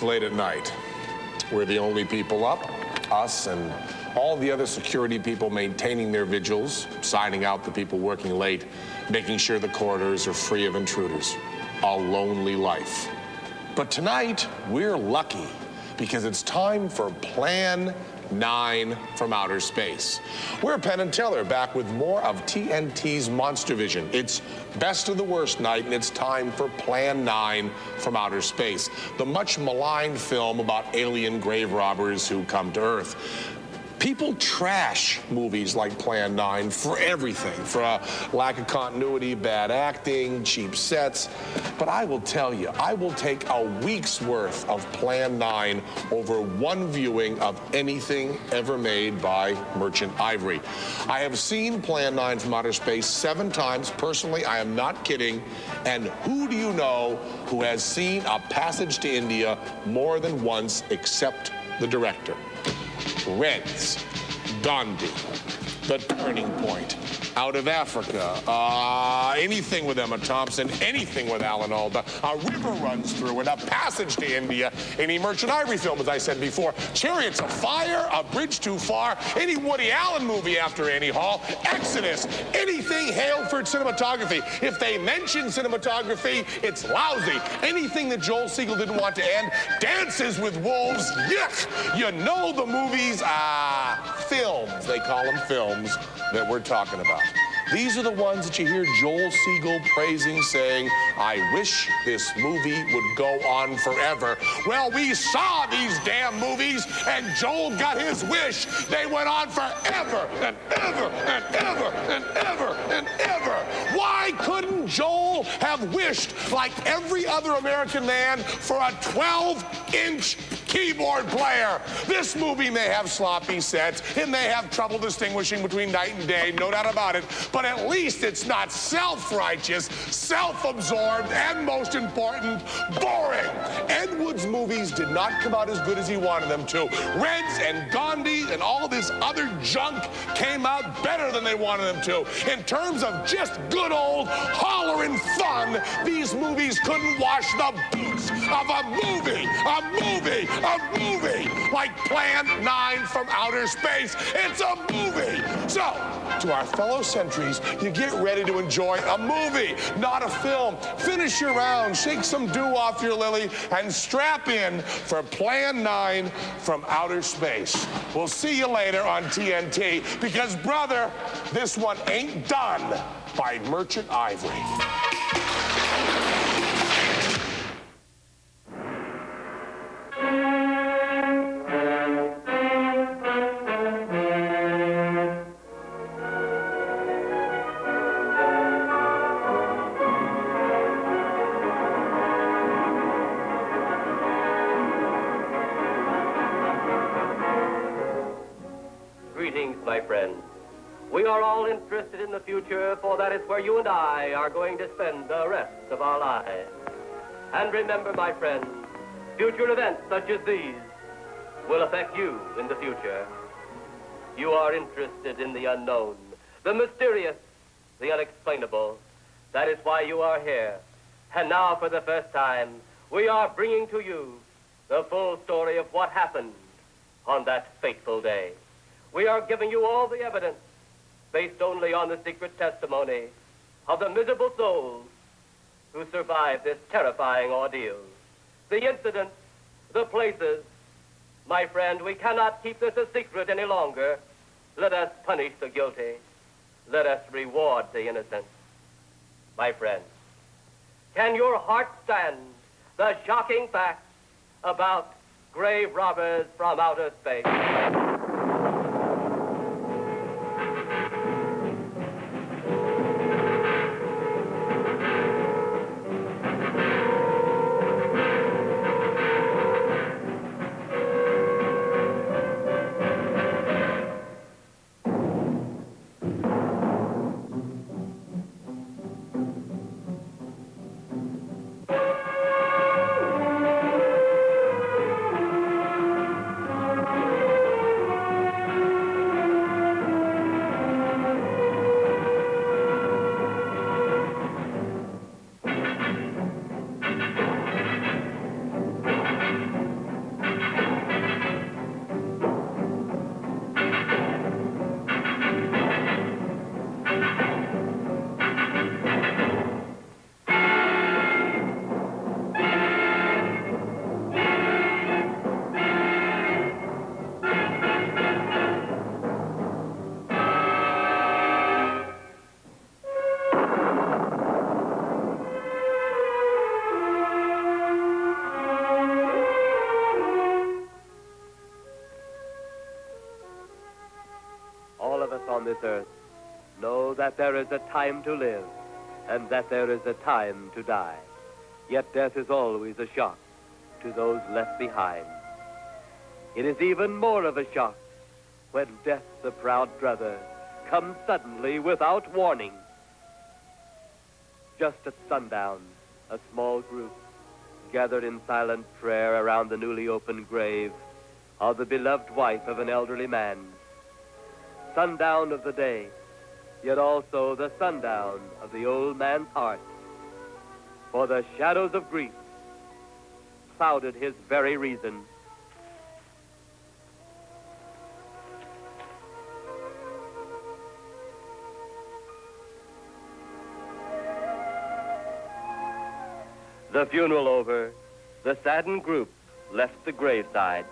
late at night. We're the only people up, us and all the other security people maintaining their vigils, signing out the people working late, making sure the corridors are free of intruders. A lonely life. But tonight, we're lucky because it's time for Plan 9 from outer space. We're Penn and Teller back with more of TNT's MonsterVision. It's best of the worst night, and it's time for Plan 9 from outer space, the much maligned film about alien grave robbers who come to Earth. People trash movies like Plan 9 for everything, for a lack of continuity, bad acting, cheap sets. But I will tell you, I will take a week's worth of Plan 9 over one viewing of anything ever made by Merchant Ivory. I have seen Plan 9 from outer space 7 times. Personally, I am not kidding. And who do you know who has seen A Passage to India more than once except the director? Reds, Gandhi, The Turning Point, Out of Africa, anything with Emma Thompson, anything with Alan Alda, A River Runs Through It, A Passage to India, any Merchant Ivory film, as I said before, Chariots of Fire, A Bridge Too Far, any Woody Allen movie after Annie Hall, Exodus, anything hailed for cinematography. If they mention cinematography, it's lousy. Anything that Joel Siegel didn't want to end, Dances with Wolves, yuck! You know the movies, films, they call them films, that we're talking about. These are the ones that you hear Joel Siegel praising, saying, I wish this movie would go on forever. Well, we saw these damn movies, and Joel got his wish. They went on forever and ever and ever and ever and ever. Why couldn't Joel have wished, like every other American man, for a 12-inch keyboard player? This movie may have sloppy sets. It may have trouble distinguishing between night and day, no doubt about it. But at least it's not self-righteous, self-absorbed, and most important, boring. Ed Wood's movies did not come out as good as he wanted them to. Reds and Gandhi and all this other junk came out better than they wanted them to. In terms of just good old hollering fun, these movies couldn't wash the boots of a movie like Plan 9 from outer space. It's a movie. So, to our fellow sentries, you get ready to enjoy a movie, not a film. Finish your round, shake some dew off your lily, and strap in for Plan 9 from outer space. We'll see you later on TNT, because, brother, this one ain't done by Merchant Ivory. Greetings, my friends. We are all interested in the future, for that is where you and I are going to spend the rest of our lives. And remember, my friends, future events such as these will affect you in the future. You are interested in the unknown, the mysterious, the unexplainable. That is why you are here. And now, for the first time, we are bringing to you the full story of what happened on that fateful day. We are giving you all the evidence based only on the secret testimony of the miserable souls who survived this terrifying ordeal. The incidents, the places. My friend, we cannot keep this a secret any longer. Let us punish the guilty. Let us reward the innocent. My friend, can your heart stand the shocking facts about grave robbers from outer space? of us on this earth know that there is a time to live and that there is a time to die. Yet death is always a shock to those left behind. It is even more of a shock when death, the proud brother, comes suddenly without warning. Just at sundown, a small group gathered in silent prayer around the newly opened grave of the beloved wife of an elderly man. Sundown of the day, yet also the sundown of the old man's heart. For the shadows of grief clouded his very reason. The funeral over, the saddened group left the graveside.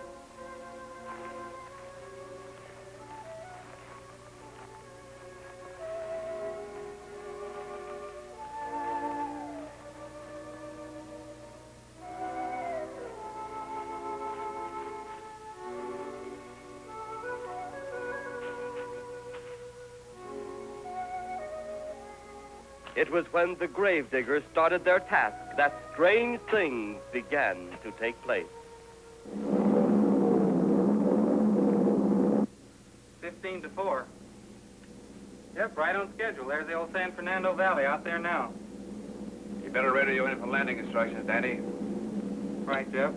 It was when the gravediggers started their task that strange things began to take place. 15-4. Yep, right on schedule. There's the old San Fernando Valley out there now. You better radio in for landing instructions, Danny. Right, Jeff.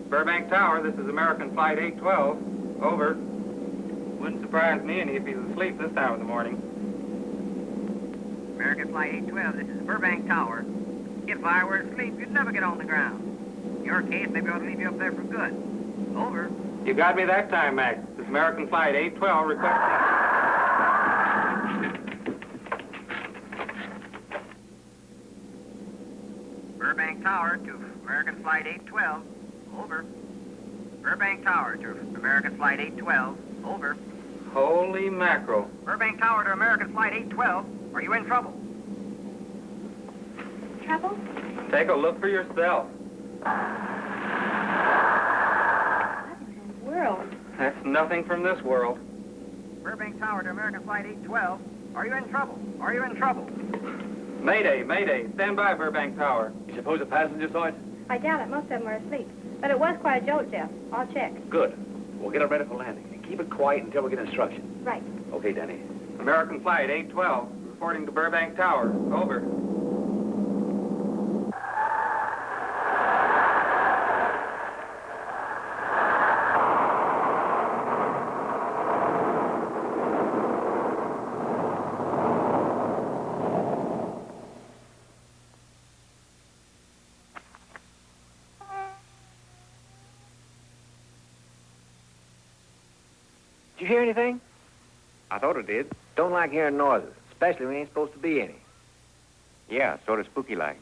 Burbank Tower, this is American Flight 812. Over. Wouldn't surprise me any if he's asleep this time of the morning. American Flight 812, this is Burbank Tower. If I were asleep, you'd never get on the ground. In your case, maybe I ought to leave you up there for good. Over. You got me that time, Max. This is American Flight 812 requesting... Burbank Tower to American Flight 812. Over. Burbank Tower to American Flight 812. Over. Holy mackerel. Burbank Tower to American Flight 812. Are you in trouble? Trouble? Take a look for yourself. What in the world? That's nothing from this world. Burbank Tower to American Flight 812. Are you in trouble? Are you in trouble? Mayday, mayday. Stand by, Burbank Tower. You suppose a passenger saw it? I doubt it. Most of them are asleep. But it was quite a jolt, Jeff. I'll check. Good. We'll get it ready for landing. And keep it quiet until we get instructions. Right. Okay, Danny. American Flight 812, reporting to Burbank Tower. Over. Did you hear anything? I thought it did. Don't like hearing noises, especially when ain't supposed to be any. Yeah, sort of spooky-like.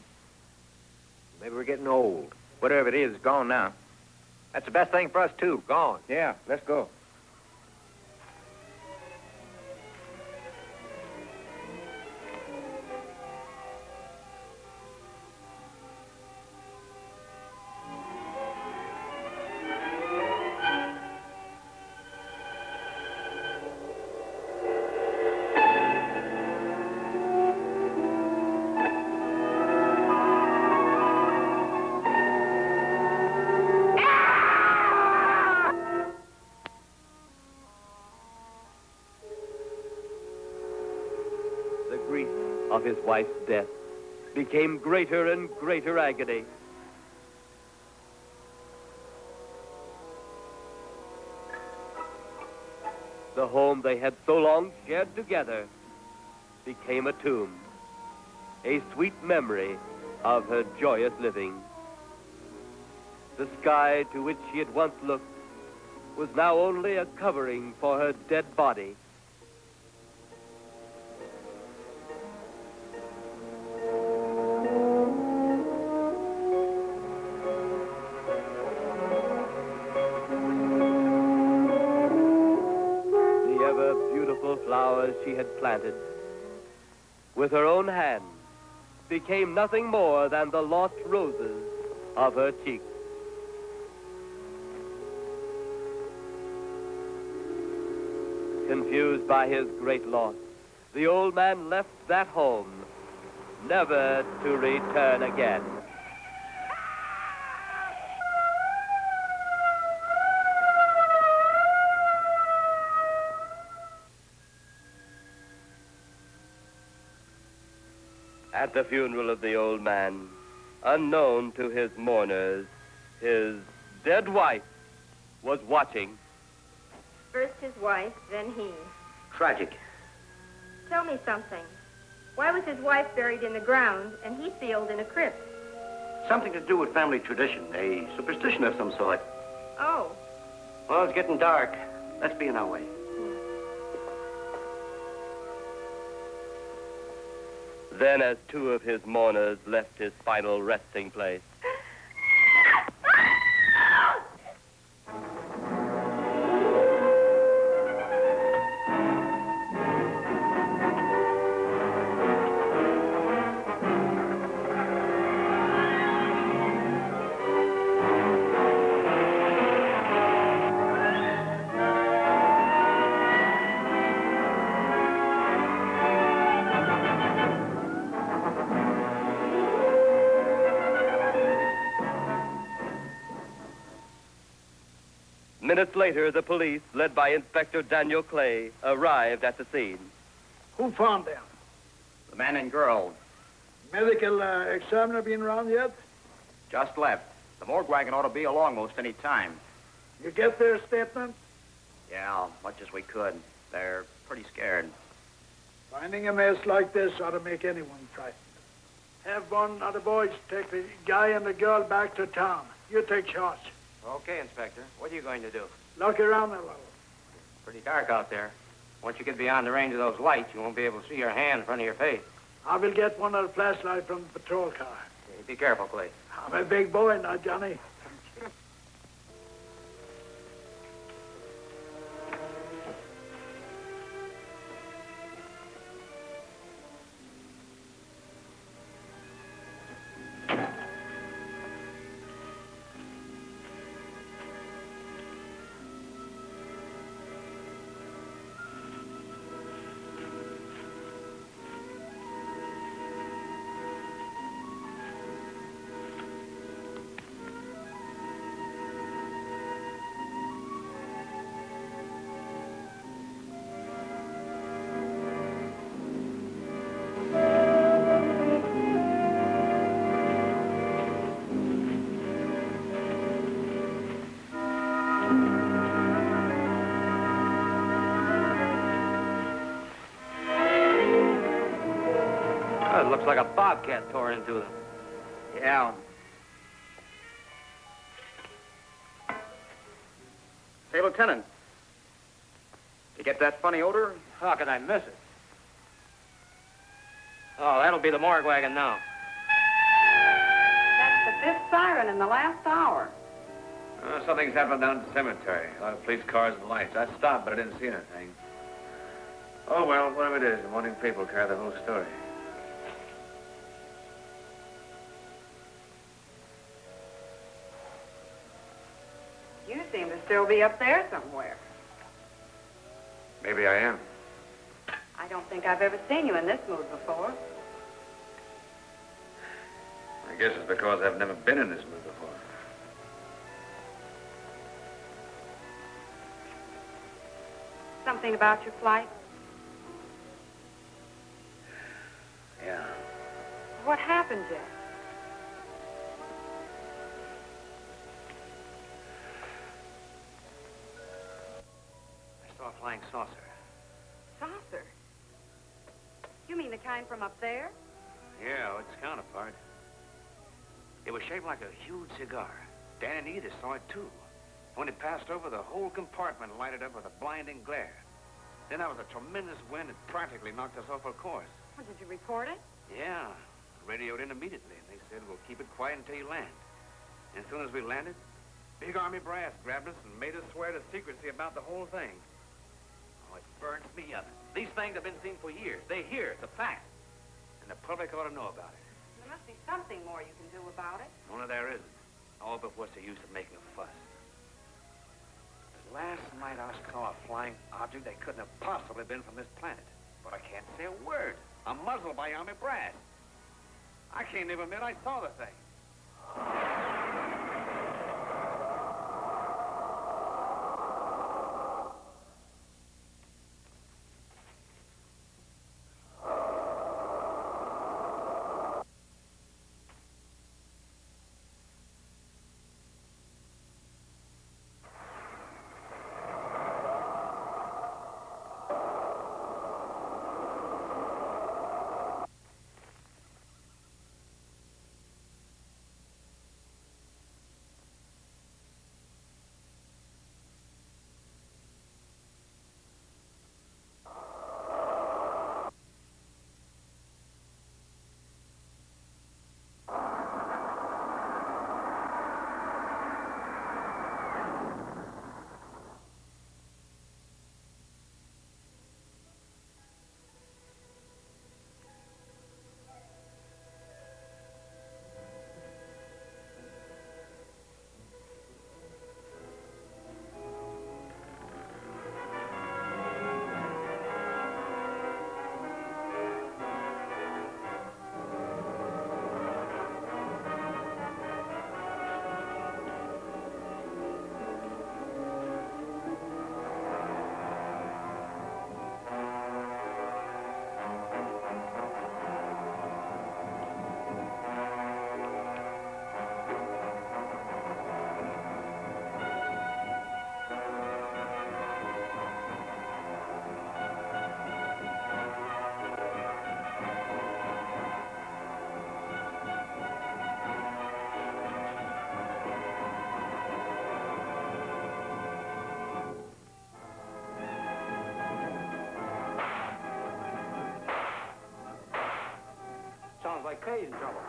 Maybe we're getting old. Whatever it is, it's gone now. That's the best thing for us, too. Gone. Yeah, let's go. The grief of his wife's death became greater and greater agony. The home they had so long shared together became a tomb, a sweet memory of her joyous living. The sky to which she had once looked was now only a covering for her dead body. The ever-beautiful flowers she had planted with her own hand became nothing more than the lost roses of her cheeks. Confused by his great loss, the old man left that home, never to return again. At the funeral of the old man, unknown to his mourners, his dead wife was watching. First his wife, then he. Tragic. Tell me something. Why was his wife buried in the ground and he sealed in a crypt? Something to do with family tradition, a superstition of some sort. Oh, Well, it's getting dark. Let's be on our way. Then, as two of his mourners left his final resting place, minutes later, the police, led by Inspector Daniel Clay, arrived at the scene. Who found them? The man and girl Medical examiner been around yet? just left. The morgue wagon ought to be along most any time. You get their statement? Yeah, much as we could. They're pretty scared. Finding a mess like this ought to make anyone frightened. Have one of the boys take the guy and the girl back to town. You take charge. Okay, Inspector. What are you going to do? Look around a little. Pretty dark out there. Once you get beyond the range of those lights, you won't be able to see your hand in front of your face. I will get one of the flashlights from the patrol car. Hey, be careful, Clay. I'm a big boy now, Johnny. It looks like a bobcat tore into them. Yeah. Hey, Lieutenant. You get that funny odor? How could I miss it? Oh, that'll be the morgue wagon now. That's the fifth siren in the last hour. Something's happened down at the cemetery. A lot of police cars and lights. I stopped, but I didn't see anything. Oh, well, whatever it is, the morning paper will carry the whole story. You seem to still be up there somewhere. Maybe I am. I don't think I've ever seen you in this mood before. I guess it's because I've never been in this mood before. Something about your flight? Yeah. What happened, Jeff? I saw a flying saucer. Saucer? You mean the kind from up there? Yeah, its counterpart. It was shaped like a huge cigar. Dan and Edith saw it, too. When it passed over, the whole compartment lighted up with a blinding glare. Then there was a tremendous wind that practically knocked us off our course. Well, did you report it? Yeah. Radioed in immediately, and they said, we'll keep it quiet until you land. And as soon as we landed, big army brass grabbed us and made us swear to secrecy about the whole thing. Oh, it burns me up. These things have been seen for years. They're here. It's a fact. And the public ought to know about it. There must be something more you can do about it. Only there isn't. All but what's the use of making a fuss? There's Last night I saw a flying object that couldn't have possibly been from this planet. But I can't say a word. I'm muzzled by Army brass. I can't even admit I saw the thing. Sounds like Kay's in trouble.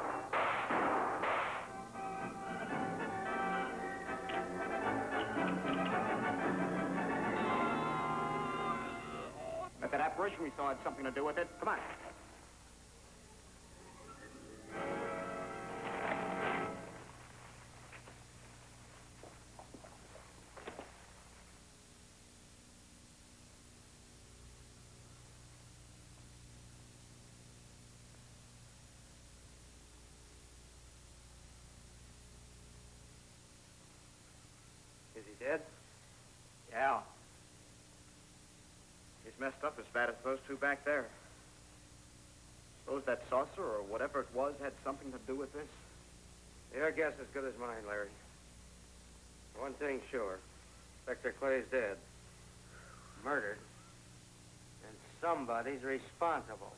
Bet that apparition we saw had something to do with it. Come on. Is he dead? Yeah. He's messed up as bad as those two back there. Suppose that saucer or whatever it was had something to do with this? Your guess is as good as mine, Larry. One thing's sure. Inspector Clay's dead. Murdered. And somebody's responsible.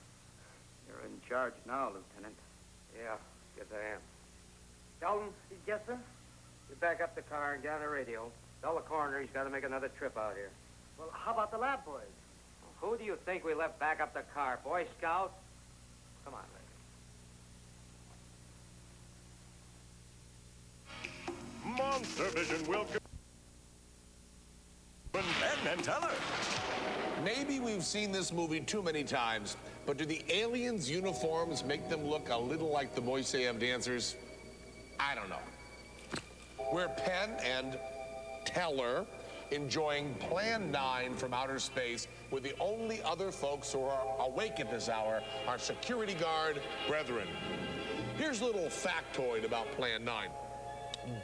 You're in charge now, Lieutenant. Yeah, yes I am. Sheldon? Yes, sir? You back up the car and get on the radio. Tell the coroner he's got to make another trip out here. Well, how about the lab boys? Who do you think we left back up the car? Boy Scout? Come on, lady. MonsterVision will Penn and Teller. Maybe we've seen this movie too many times, but do the aliens' uniforms make them look a little like the Boy Say dancers? I don't know. We're Penn and Teller enjoying Plan 9 from outer space, with the only other folks who are awake at this hour, our security guard brethren. Here's a little factoid about Plan 9.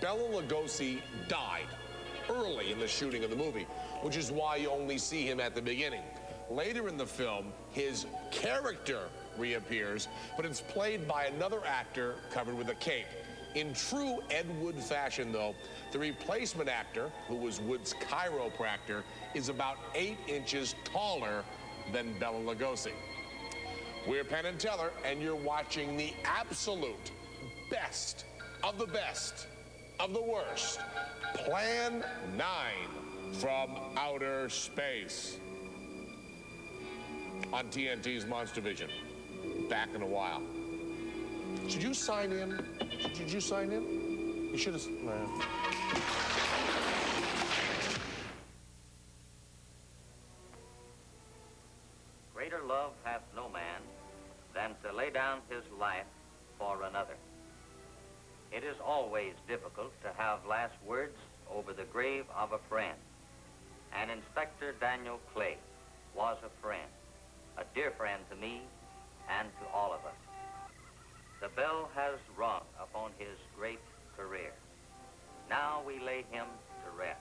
Bela Lugosi died early in the shooting of the movie, which is why you only see him at the beginning. Later in the film, his character reappears, but it's played by another actor covered with a cape. In true Ed Wood fashion, though, the replacement actor, who was Wood's chiropractor, is about 8 inches taller than Bela Lugosi. We're Penn and Teller, and you're watching the absolute best of the worst. Plan 9 from outer space on TNT's MonsterVision. Back in a while. Should you sign in? Did you sign in? You should have. Greater love hath no man than to lay down his life for another. It is always difficult to have last words over the grave of a friend. And Inspector Daniel Clay was a friend, a dear friend to me and to all of us. The bell has rung upon his great career. Now we lay him to rest.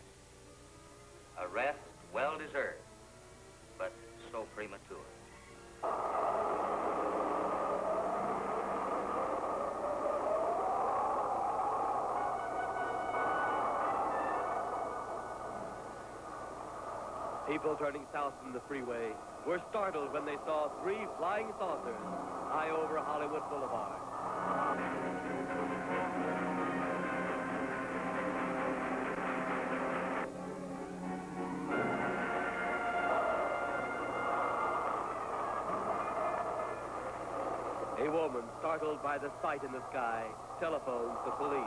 A rest well-deserved, but so premature. People turning south from the freeway were startled when they saw 3 flying saucers high over Hollywood Boulevard. A woman, startled by the sight in the sky, telephones the police.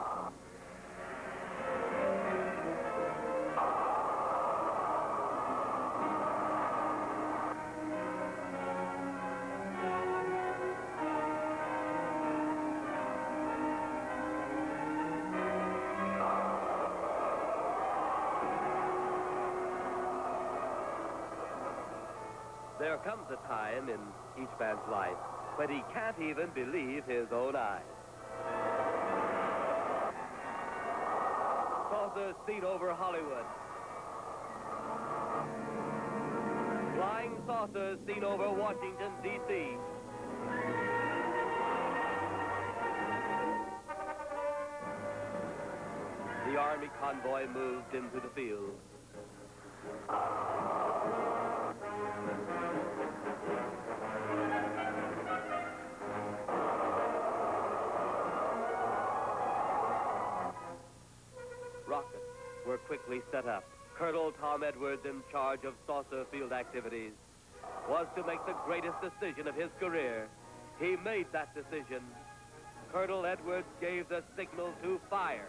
There comes a time in each man's life when he can't even believe his own eyes. Saucers seen over Hollywood. Flying saucers seen over Washington, D.C. The Army convoy moved into the field. Rockets were quickly set up. Colonel Tom Edwards, in charge of saucer field activities, was to make the greatest decision of his career. He made that decision. Colonel Edwards gave the signal to fire.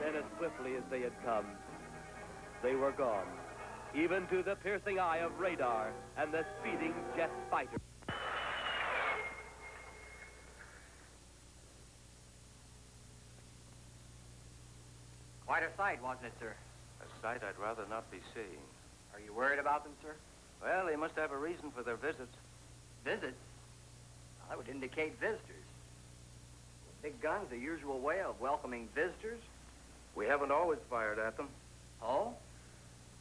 As swiftly as they had come, they were gone, even to the piercing eye of radar and the speeding jet fighter. Quite a sight, wasn't it, sir? A sight I'd rather not be seeing. Are you worried about them, sir? Well, they must have a reason for their visits. Visits? Well, that would indicate visitors. Big gun's the usual way of welcoming visitors. We haven't always fired at them. Oh?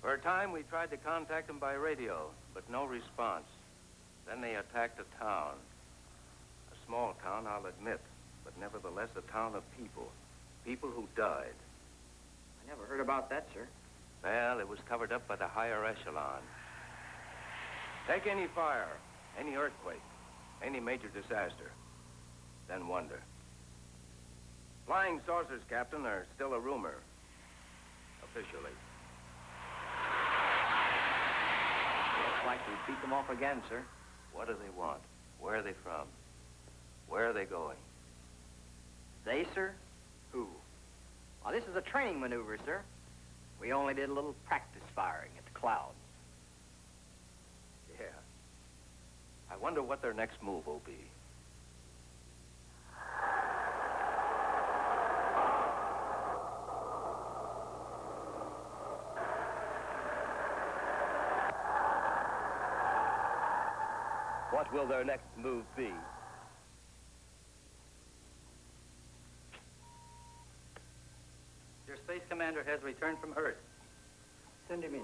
For a time, we tried to contact them by radio, but no response. Then they attacked a town. A small town, I'll admit, but nevertheless a town of people. People who died. I never heard about that, sir. Well, it was covered up by the higher echelon. Take any fire, any earthquake, any major disaster, then wonder. Flying saucers, Captain, are still a rumor. Officially. Looks like we beat them off again, sir. What do they want? Where are they from? Where are they going? They, sir? Who? Well, this is a training maneuver, sir. We only did a little practice firing at the clouds. Yeah. I wonder what their next move will be. What will their next move be? Your space commander has returned from Earth. Send him in.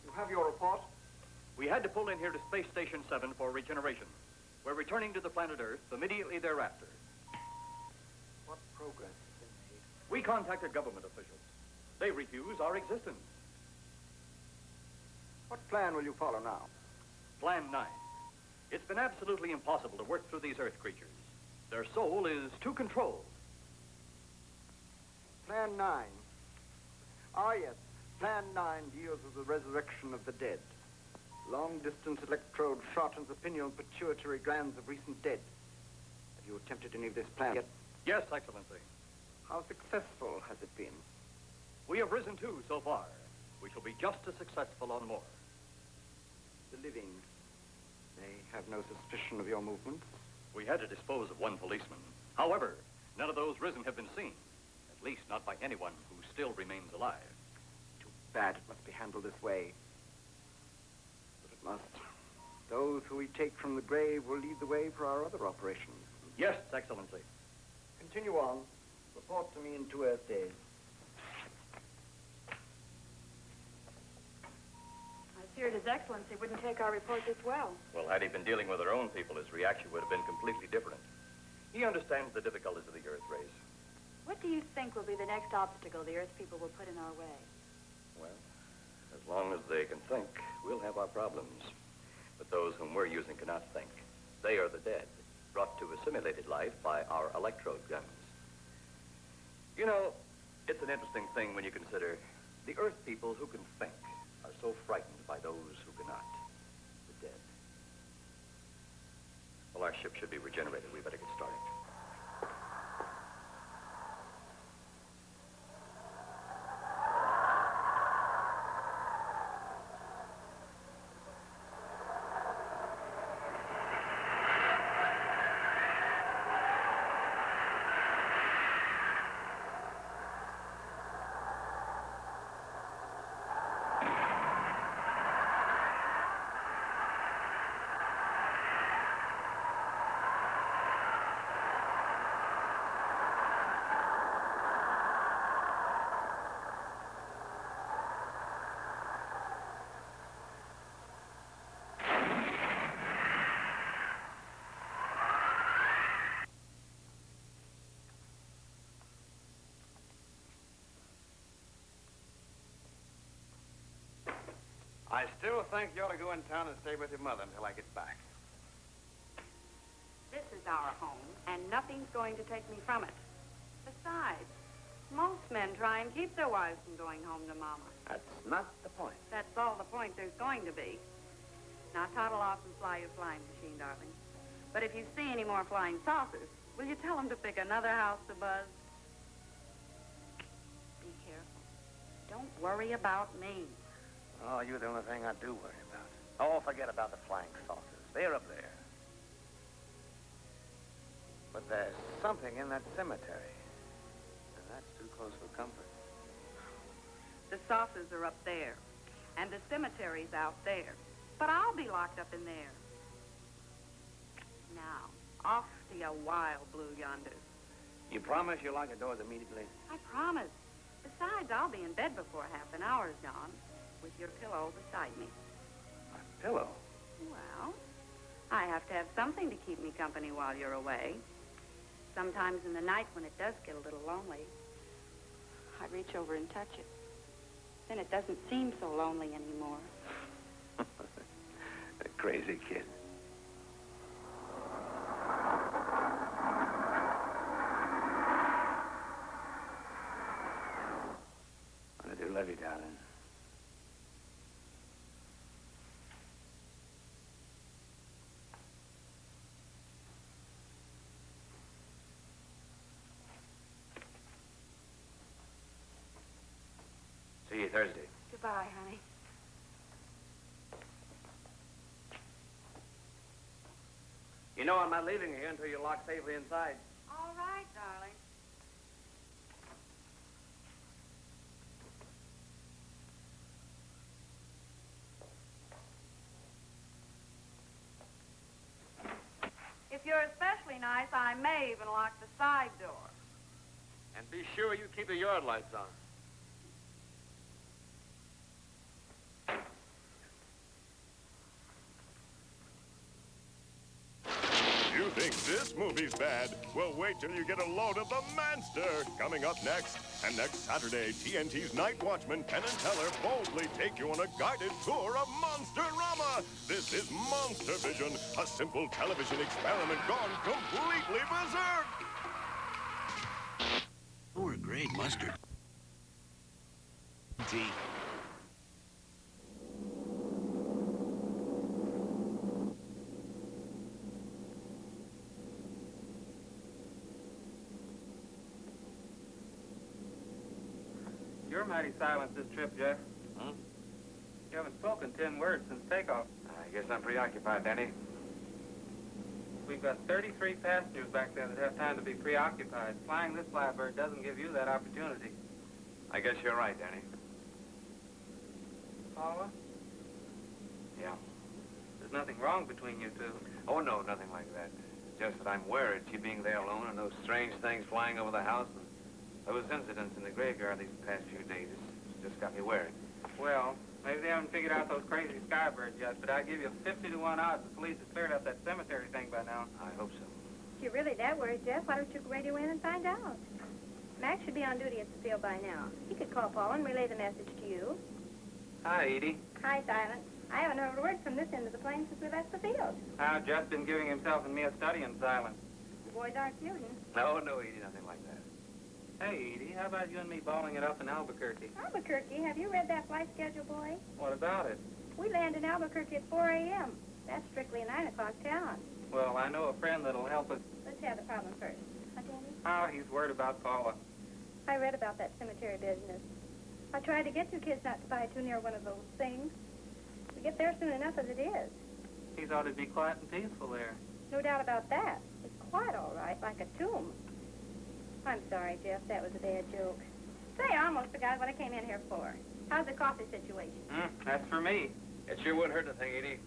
You have your report? We had to pull in here to Space Station 7 for regeneration. We're returning to the planet Earth immediately thereafter. What progress has been made? We contacted government officials. They refuse our existence. What plan will you follow now? Plan 9. It's been absolutely impossible to work through these Earth creatures. Their soul is too controlled. Plan 9. Ah, yes. Plan 9 deals with the resurrection of the dead. Long-distance electrode shot into the pineal and pituitary glands of recent dead. Have you attempted any of this plan yet? Yes, Excellency. How successful has it been? We have risen 2 so far. We shall be just as successful on more. The living, they have no suspicion of your movements? We had to dispose of 1 policeman. However, none of those risen have been seen. At least not by anyone who still remains alive. Too bad it must be handled this way. But it must. Those who we take from the grave will lead the way for our other operations. Yes, Excellency. Continue on. Report to me in 2 Earth days. I feared His Excellency wouldn't take our report this well. Well, had he been dealing with our own people, his reaction would have been completely different. He understands the difficulties of the Earth race. What do you think will be the next obstacle the Earth people will put in our way? Well, as long as they can think, we'll have our problems. But those whom we're using cannot think. They are the dead, brought to a simulated life by our electrode guns. You know, it's an interesting thing when you consider the Earth people who can think are so frightened by those who cannot, the dead. Well, our ship should be regenerated. We better get started. I still think you ought to go in town and stay with your mother until I get back. This is our home, and nothing's going to take me from it. Besides, most men try and keep their wives from going home to Mama. That's not the point. That's all the point there's going to be. Now, toddle off and fly your flying machine, darling. But if you see any more flying saucers, will you tell them to pick another house to buzz? Be careful. Don't worry about me. Oh, you're the only thing I do worry about. Oh, forget about the flying saucers. They're up there. But there's something in that cemetery. And that's too close for comfort. The saucers are up there, and the cemetery's out there. But I'll be locked up in there. Now, off to your wild blue yonder. You promise you'll lock the doors immediately? I promise. Besides, I'll be in bed before half an hour's gone, with your pillow beside me. My pillow? Well, I have to have something to keep me company while you're away. Sometimes in the night when it does get a little lonely, I reach over and touch it. Then it doesn't seem so lonely anymore. A crazy kid. I do love you, darling. See you Thursday. Goodbye, honey. You know I'm not leaving here until you're locked safely inside. All right, darling. If you're especially nice, I may even lock the side door. And be sure you keep the yard lights on. You think this movie's bad? Well, wait till you get a load of the Monster coming up next. And next Saturday, TNT's Night Watchman, Penn and Teller boldly take you on a guided tour of Monsterama. This is MonsterVision, a simple television experiment gone completely berserk. Lower grade mustard. Tea. You're mighty silent this trip, Jeff. Hmm? You haven't spoken 10 words since takeoff. I guess I'm preoccupied, Danny. We've got 33 passengers back there that have time to be preoccupied. Flying this flybird doesn't give you that opportunity. I guess you're right, Danny. Paula, Yeah. there's nothing wrong between you two. Oh, no, nothing like that. It's just that I'm worried, she being there alone and those strange things flying over the house and those incidents in the graveyard these past few days. It's just got me worried. Well, maybe they haven't figured out those crazy skybirds yet, but I give you 50 to 1 odds the police have cleared up that cemetery thing by now. I hope so. If you're really that worried, Jeff, why don't you radio in and find out? Max should be on duty at the field by now. He could call Paul and relay the message to you. Hi, Edie. Hi, Silent. I haven't heard a word from this end of the plane since we left the field. I've just been giving himself and me a study in silence. The boys aren't feuding. No, Edie, nothing like that. Hey, Edie, how about you and me balling it up in Albuquerque? Albuquerque, have you read that flight schedule, boy? What about it? We land in Albuquerque at 4 a.m. That's strictly a 9 o'clock town. Well, I know a friend that'll help us. Let's have the problem first. Huh, Danny? Oh, he's worried about Paula. I read about that cemetery business. I tried to get you kids not to buy too near one of those things. We get there soon enough as it is. He thought it'd be quiet and peaceful there. No doubt about that. It's quite all right, like a tomb. I'm sorry, Jeff. That was a bad joke. Say, I almost forgot what I came in here for. How's the coffee situation? That's for me. It sure wouldn't hurt a thing, Edie.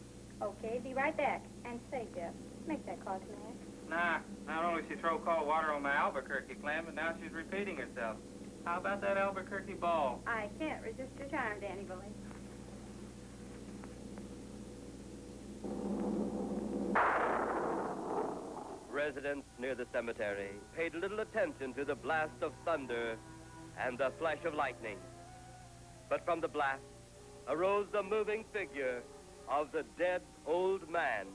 Okay, be right back. And say, Jeff, make that call to Max. Nah, not only she throw cold water on my Albuquerque clam, but now she's repeating herself. How about that Albuquerque ball? I can't resist your charm, Danny boy. Residents near the cemetery paid little attention to the blast of thunder and the flash of lightning. But from the blast arose the moving figure of the dead old man.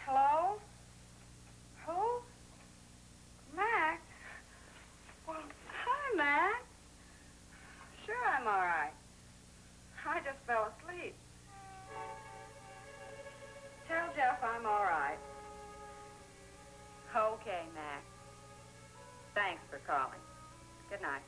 Hello? Who? Max? Well, hi, Max. Sure, I'm all right. I just fell asleep. Tell Jeff I'm all right. Okay, Max. Thanks for calling. Good night.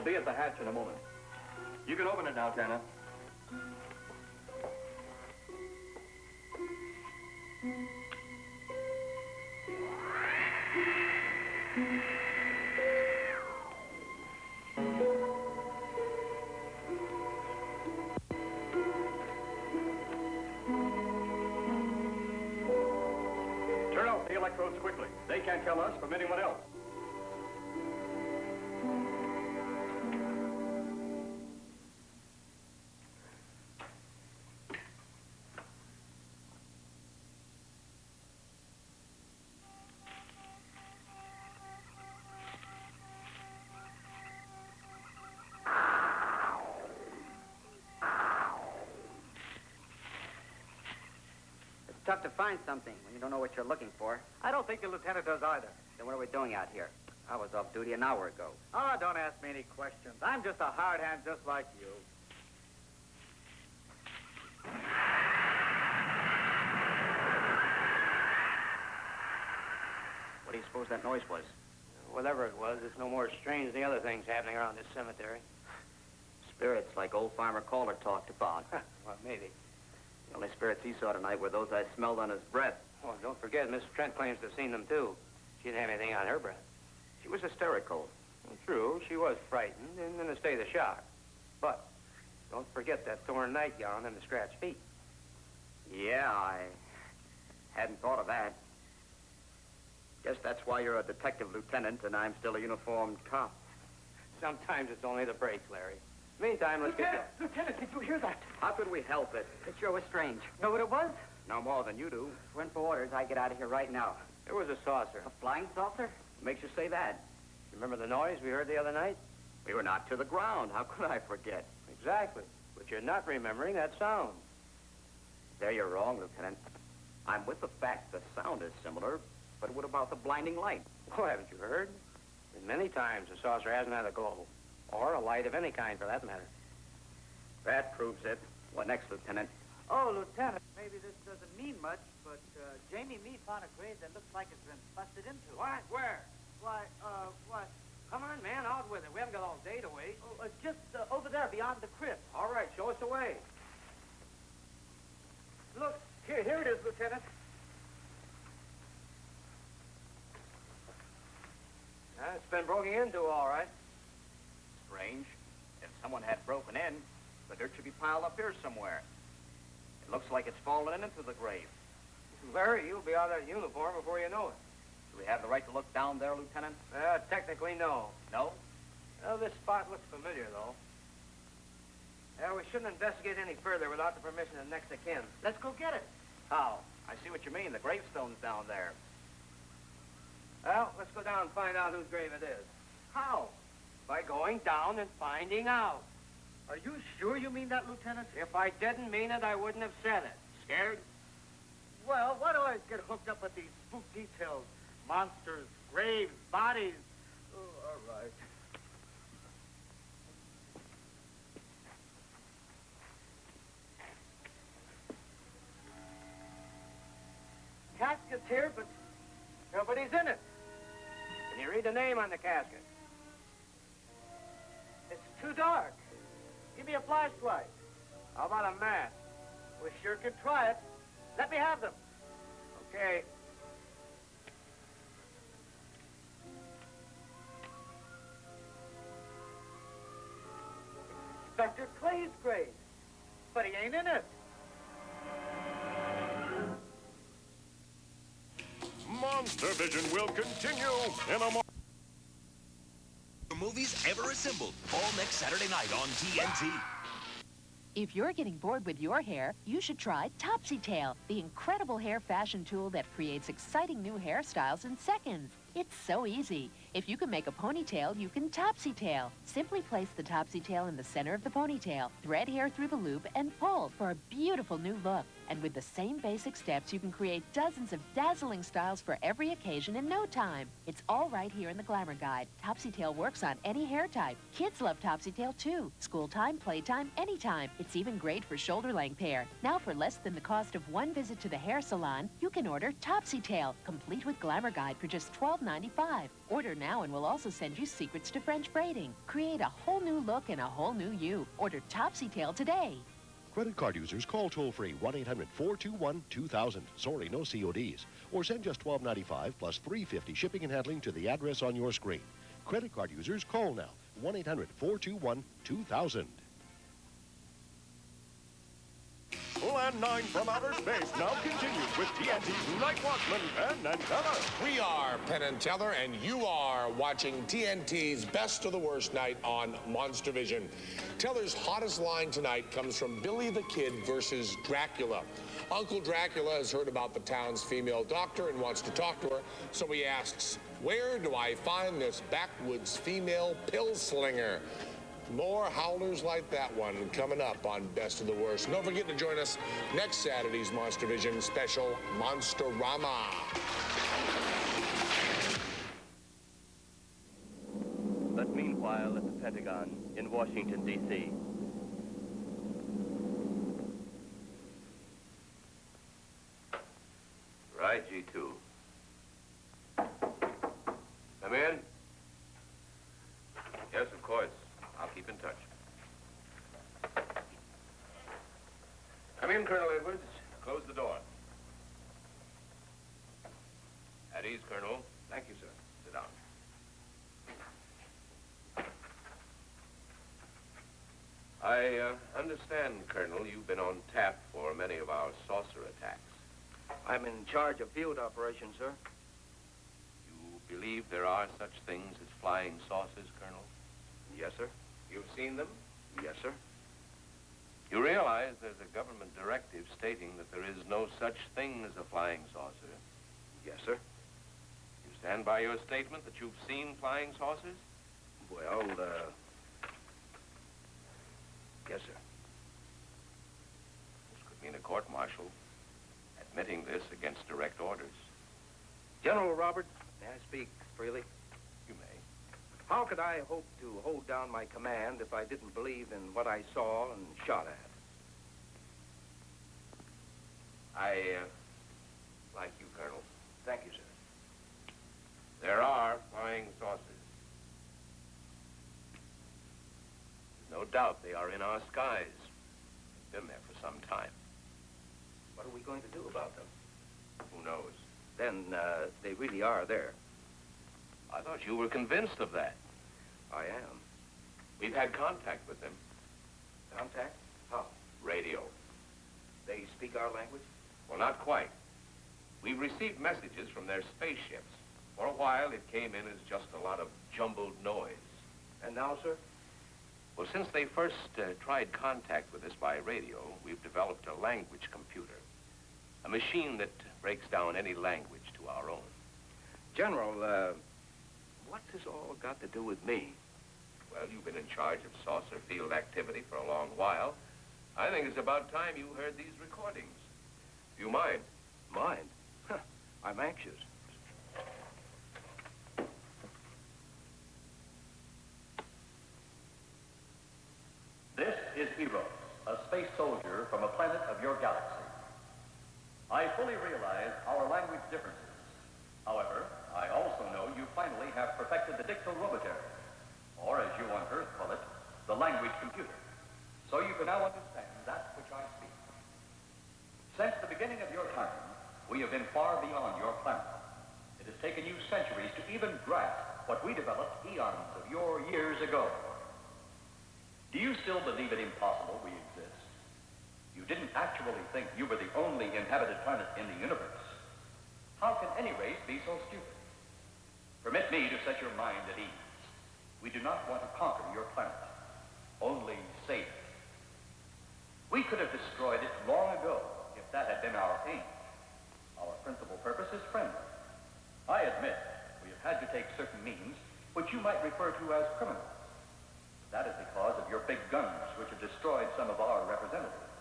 be at the hatch in a moment. You can open it now, Tanner. Turn off the electrodes quickly. They can't tell us from anyone else. It's tough to find something when you don't know what you're looking for. I don't think the lieutenant does either. Then what are we doing out here? I was off duty an hour ago. Oh, don't ask me any questions. I'm just a hard hand just like you. What do you suppose that noise was? Whatever it was, it's no more strange than the other things happening around this cemetery. Spirits, like old Farmer Calder talked about. Well, maybe. The only spirits he saw tonight were those I smelled on his breath. Well, don't forget, Miss Trent claims to have seen them, too. She didn't have anything on her breath. She was hysterical. Well, true, she was frightened and in a state of shock. But don't forget that torn nightgown and the scratched feet. Yeah, I hadn't thought of that. Guess that's why you're a detective lieutenant and I'm still a uniformed cop. Sometimes it's only the breaks, Larry. Meantime, let's get going. Lieutenant, did you hear that? How could we help it? It sure was strange. Know what it was? No more than you do. Went for orders. I get out of here right now. It was a saucer. A flying saucer? Makes you say that. Remember the noise we heard the other night? We were knocked to the ground. How could I forget? Exactly. But you're not remembering that sound. There you're wrong, Lieutenant. I'm with the fact the sound is similar, but what about the blinding light? Oh, haven't you heard? And many times the saucer hasn't had a glow. Or a light of any kind, for that matter. That proves it. What next, Lieutenant? Oh, Lieutenant, maybe this doesn't mean much, but Jamie Mee found a grave that looks like it's been busted into. What? Where? Why, what? Come on, man, out with it. We haven't got all day to wait. Oh, just over there beyond the crypt. All right, show us the way. Look, here it is, Lieutenant. It's been broken into, all right. Strange. If someone had broken in, the dirt should be piled up here somewhere. It looks like it's fallen into the grave. Larry, you'll be out of that uniform before you know it. Do we have the right to look down there, Lieutenant? Technically, no. No? Well, this spot looks familiar, though. Yeah, we shouldn't investigate any further without the permission of next of kin. Let's go get it. How? I see what you mean. The gravestone's down there. Well, let's go down and find out whose grave it is. How? By going down and finding out. Are you sure you mean that, Lieutenant? If I didn't mean it, I wouldn't have said it. Scared? Well, why do I get hooked up with these spook details? Monsters, graves, bodies. Oh, all right. Casket's here, but nobody's in it. Can you read the name on the casket? It's too dark. Give me a flashlight. How about a match? We sure can try it. Let me have them. Okay. Inspector Clay's grave. But he ain't in it. MonsterVision will continue in a moment. Movies ever assembled. All next Saturday night on TNT. If you're getting bored with your hair, you should try Topsy Tail, the incredible hair fashion tool that creates exciting new hairstyles in seconds. It's so easy. If you can make a ponytail, you can Topsy Tail. Simply place the Topsy Tail in the center of the ponytail, thread hair through the loop, and pull for a beautiful new look. And with the same basic steps, you can create dozens of dazzling styles for every occasion in no time. It's all right here in the Glamour Guide. Topsy Tail works on any hair type. Kids love Topsy Tail too. School time, playtime, anytime. It's even great for shoulder-length hair. Now for less than the cost of one visit to the hair salon, you can order Topsy Tail, complete with Glamour Guide for just $12.95. Order now. now and we'll also send you secrets to French braiding. Create a whole new look and a whole new you. Order Topsy Tail today. Credit card users, call toll-free 1-800-421-2000. Sorry, no CODs. Or send just $12.95 plus $3.50 shipping and handling to the address on your screen. Credit card users, call now. 1-800-421-2000. Land 9 from outer space now continues with TNT's Night Watchman, Penn and Teller. We are Penn and Teller, and you are watching TNT's Best of the Worst Night on MonsterVision. Teller's hottest line tonight comes from Billy the Kid versus Dracula. Uncle Dracula has heard about the town's female doctor and wants to talk to her, so he asks, where do I find this backwoods female pill slinger? More howlers like that one coming up on Best of the Worst. Don't forget to join us next Saturday's MonsterVision special, Monsterama. But meanwhile, at the Pentagon in Washington, D.C. Right, G2. Come in. Yes, of course. I'll keep in touch. Come in, Colonel Edwards. Close the door. At ease, Colonel. Thank you, sir. Sit down. I understand, Colonel, you've been on tap for many of our saucer attacks. I'm in charge of field operations, sir. You believe there are such things as flying saucers, Colonel? Yes, sir. You've seen them? Yes, sir. You realize there's a government directive stating that there is no such thing as a flying saucer? Yes, sir. You stand by your statement that you've seen flying saucers? Well, yes, sir. This could mean a court-martial admitting this against direct orders. General Roberts, may I speak freely? You may. How could I hope to hold down my command if I didn't believe in what I saw and shot at? Like you, Colonel. Thank you, sir. There are flying saucers. There's no doubt they are in our skies. They've been there for some time. What are we going to do about them? Who knows? Then, they really are there. I thought you were convinced of that. I am. We've had contact with them. Contact? How? Radio. They speak our language? Well, not quite. We received messages from their spaceships. For a while, it came in as just a lot of jumbled noise. And now, sir? Well, since they first tried contact with us by radio, we've developed a language computer. A machine that breaks down any language to our own. General, what's this all got to do with me? Well, you've been in charge of saucer field activity for a long while. I think it's about time you heard these recordings. Do you mind? Mind? I'm anxious. This is Eros, a space soldier from a planet of your galaxy. I fully realize our language differences. However, I also know you finally have perfected the dictoroboter, or as you on Earth call it, the language computer. So you can now understand that which I speak. Since the beginning of your time, we have been far beyond your planet. It has taken you centuries to even grasp what we developed eons of your years ago. Do you still believe it impossible we exist? You didn't actually think you were the only inhabited planet in the universe. How can any race be so stupid? Permit me to set your mind at ease. We do not want to conquer your planet, only save it. We could have destroyed it long ago if that had been our aim. Our principal purpose is friendly. I admit we have had to take certain means which you might refer to as criminal. That is because of your big guns, which have destroyed some of our representatives.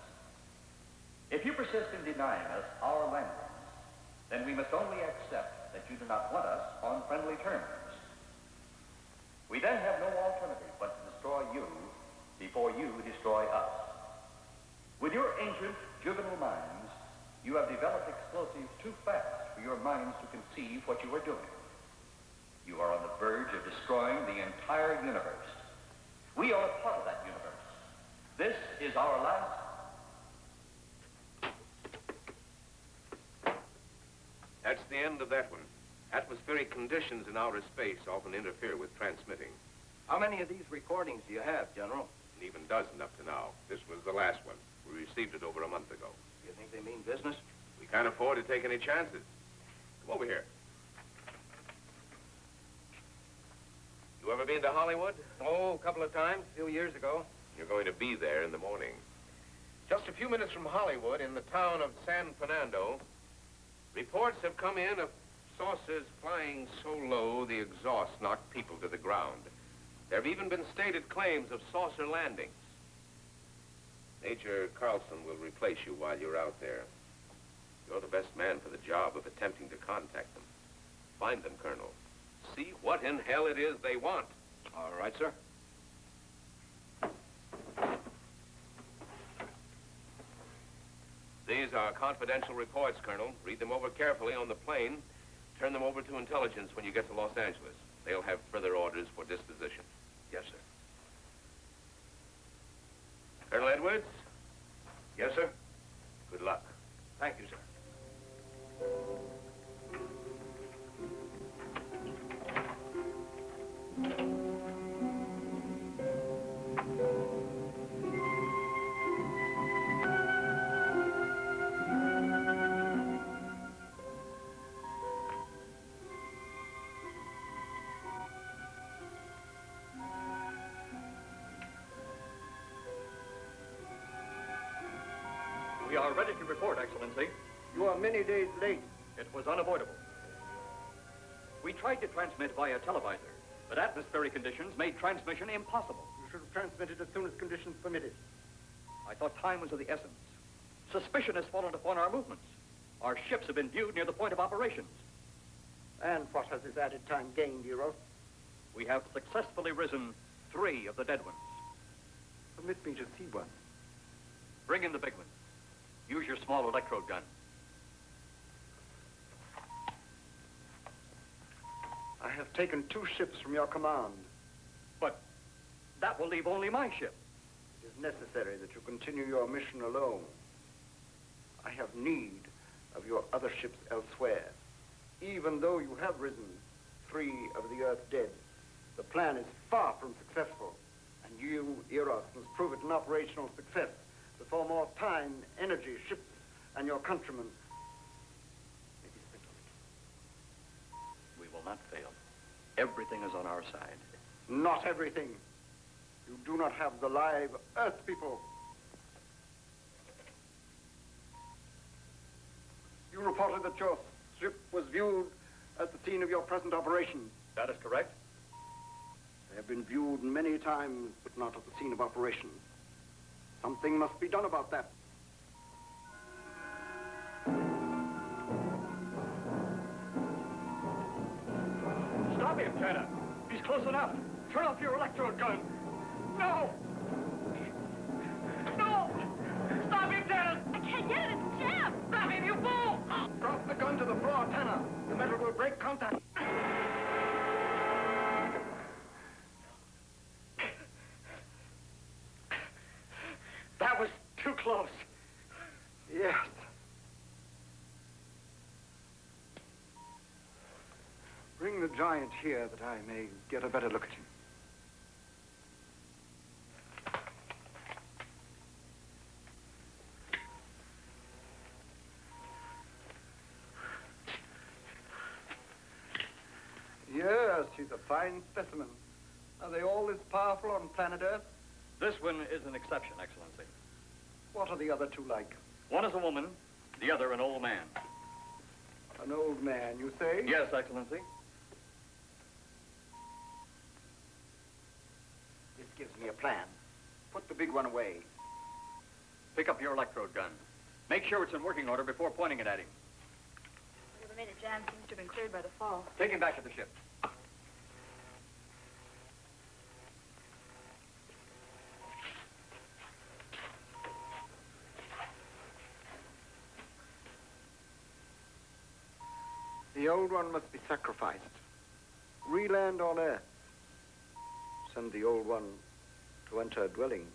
If you persist in denying us our language, then we must only accept that you do not want us on friendly terms. We then have no alternative but to destroy you before you destroy us. With your ancient, juvenile minds, you have developed explosives too fast for your minds to conceive what you are doing. You are on the verge of destroying the entire universe. We are a part of that universe. This is our last. That's the end of that one. Atmospheric conditions in outer space often interfere with transmitting. How many of these recordings do you have, General? An even dozen up to now. This was the last one. We received it over a month ago. You think they mean business? We can't afford to take any chances. Come over here. You ever been to Hollywood? Oh, a couple of times, a few years ago. You're going to be there in the morning. Just a few minutes from Hollywood, in the town of San Fernando, reports have come in of saucers flying so low the exhaust knocked people to the ground. There have even been stated claims of saucer landings. Major Carlson will replace you while you're out there. You're the best man for the job of attempting to contact them. Find them, Colonel. See what in hell it is they want. All right, sir. These are confidential reports, Colonel. Read them over carefully on the plane. Turn them over to intelligence when you get to Los Angeles. They'll have further orders for disposition. Yes, sir. Colonel Edwards? Yes, sir. Good luck. Thank you, sir. We are ready to report, Excellency. You are many days late. It was unavoidable. We tried to transmit via televisor, but atmospheric conditions made transmission impossible. You should have transmitted as soon as conditions permitted. I thought time was of the essence. Suspicion has fallen upon our movements. Our ships have been viewed near the point of operations. And what has this added time gained, Hero? We have successfully risen 3 of the dead ones. Permit me to see one. Bring in the big one. Use your small electrode gun. I have taken 2 ships from your command. But that will leave only my ship. It is necessary that you continue your mission alone. I have need of your other ships elsewhere. Even though you have risen 3 of the Earth's dead, the plan is far from successful. And you, Eros, must prove it an operational success before more time, energy, ships, and your countrymen may be spent on it. We will not fail. Everything is on our side. Not everything. You do not have the live Earth people. You reported that your ship was viewed at the scene of your present operation. That is correct. They have been viewed many times, but not at the scene of operation. Something must be done about that. Stop him, Tanner. He's close enough. Turn off your electrode gun. No! No! Stop him, Tanner! I can't get it. It's jammed. Stop him, you fool! Drop the gun to the floor, Tanner. The metal will break contact. That was too close. Yes. Bring the giant here that I may get a better look at him. Yes, he's a fine specimen. Are they all as powerful on planet Earth? This one is an exception, Excellency. What are the other 2 like? One is a woman, the other an old man. An old man, you say? Yes, Excellency. This gives me a plan. Put the big one away. Pick up your electrode gun. Make sure it's in working order before pointing it at him. The major jam seems to have been cleared by the fall. Take him back to the ship. The old one must be sacrificed. Re-land on Earth. Send the old one to enter a dwelling.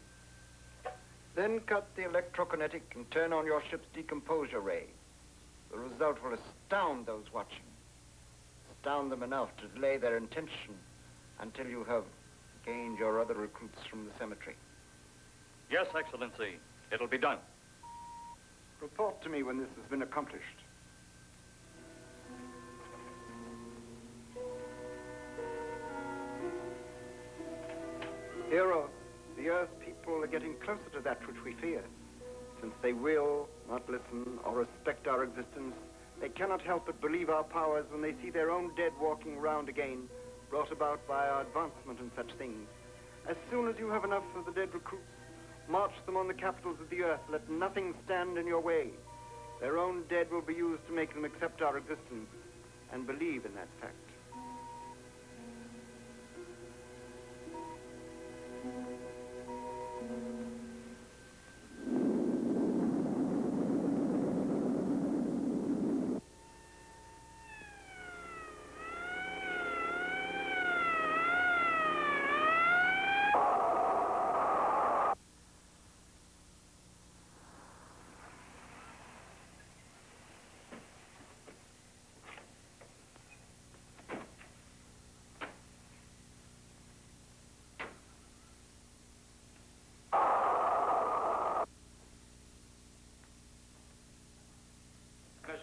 Then cut the electrokinetic and turn on your ship's decomposure ray. The result will astound those watching. Astound them enough to delay their intention until you have gained your other recruits from the cemetery. Yes, Excellency. It'll be done. Report to me when this has been accomplished. Hero, the Earth people are getting closer to that which we fear. Since they will not listen or respect our existence, they cannot help but believe our powers when they see their own dead walking around again, brought about by our advancement and such things. As soon as you have enough of the dead recruits, march them on the capitals of the Earth. Let nothing stand in your way. Their own dead will be used to make them accept our existence and believe in that fact.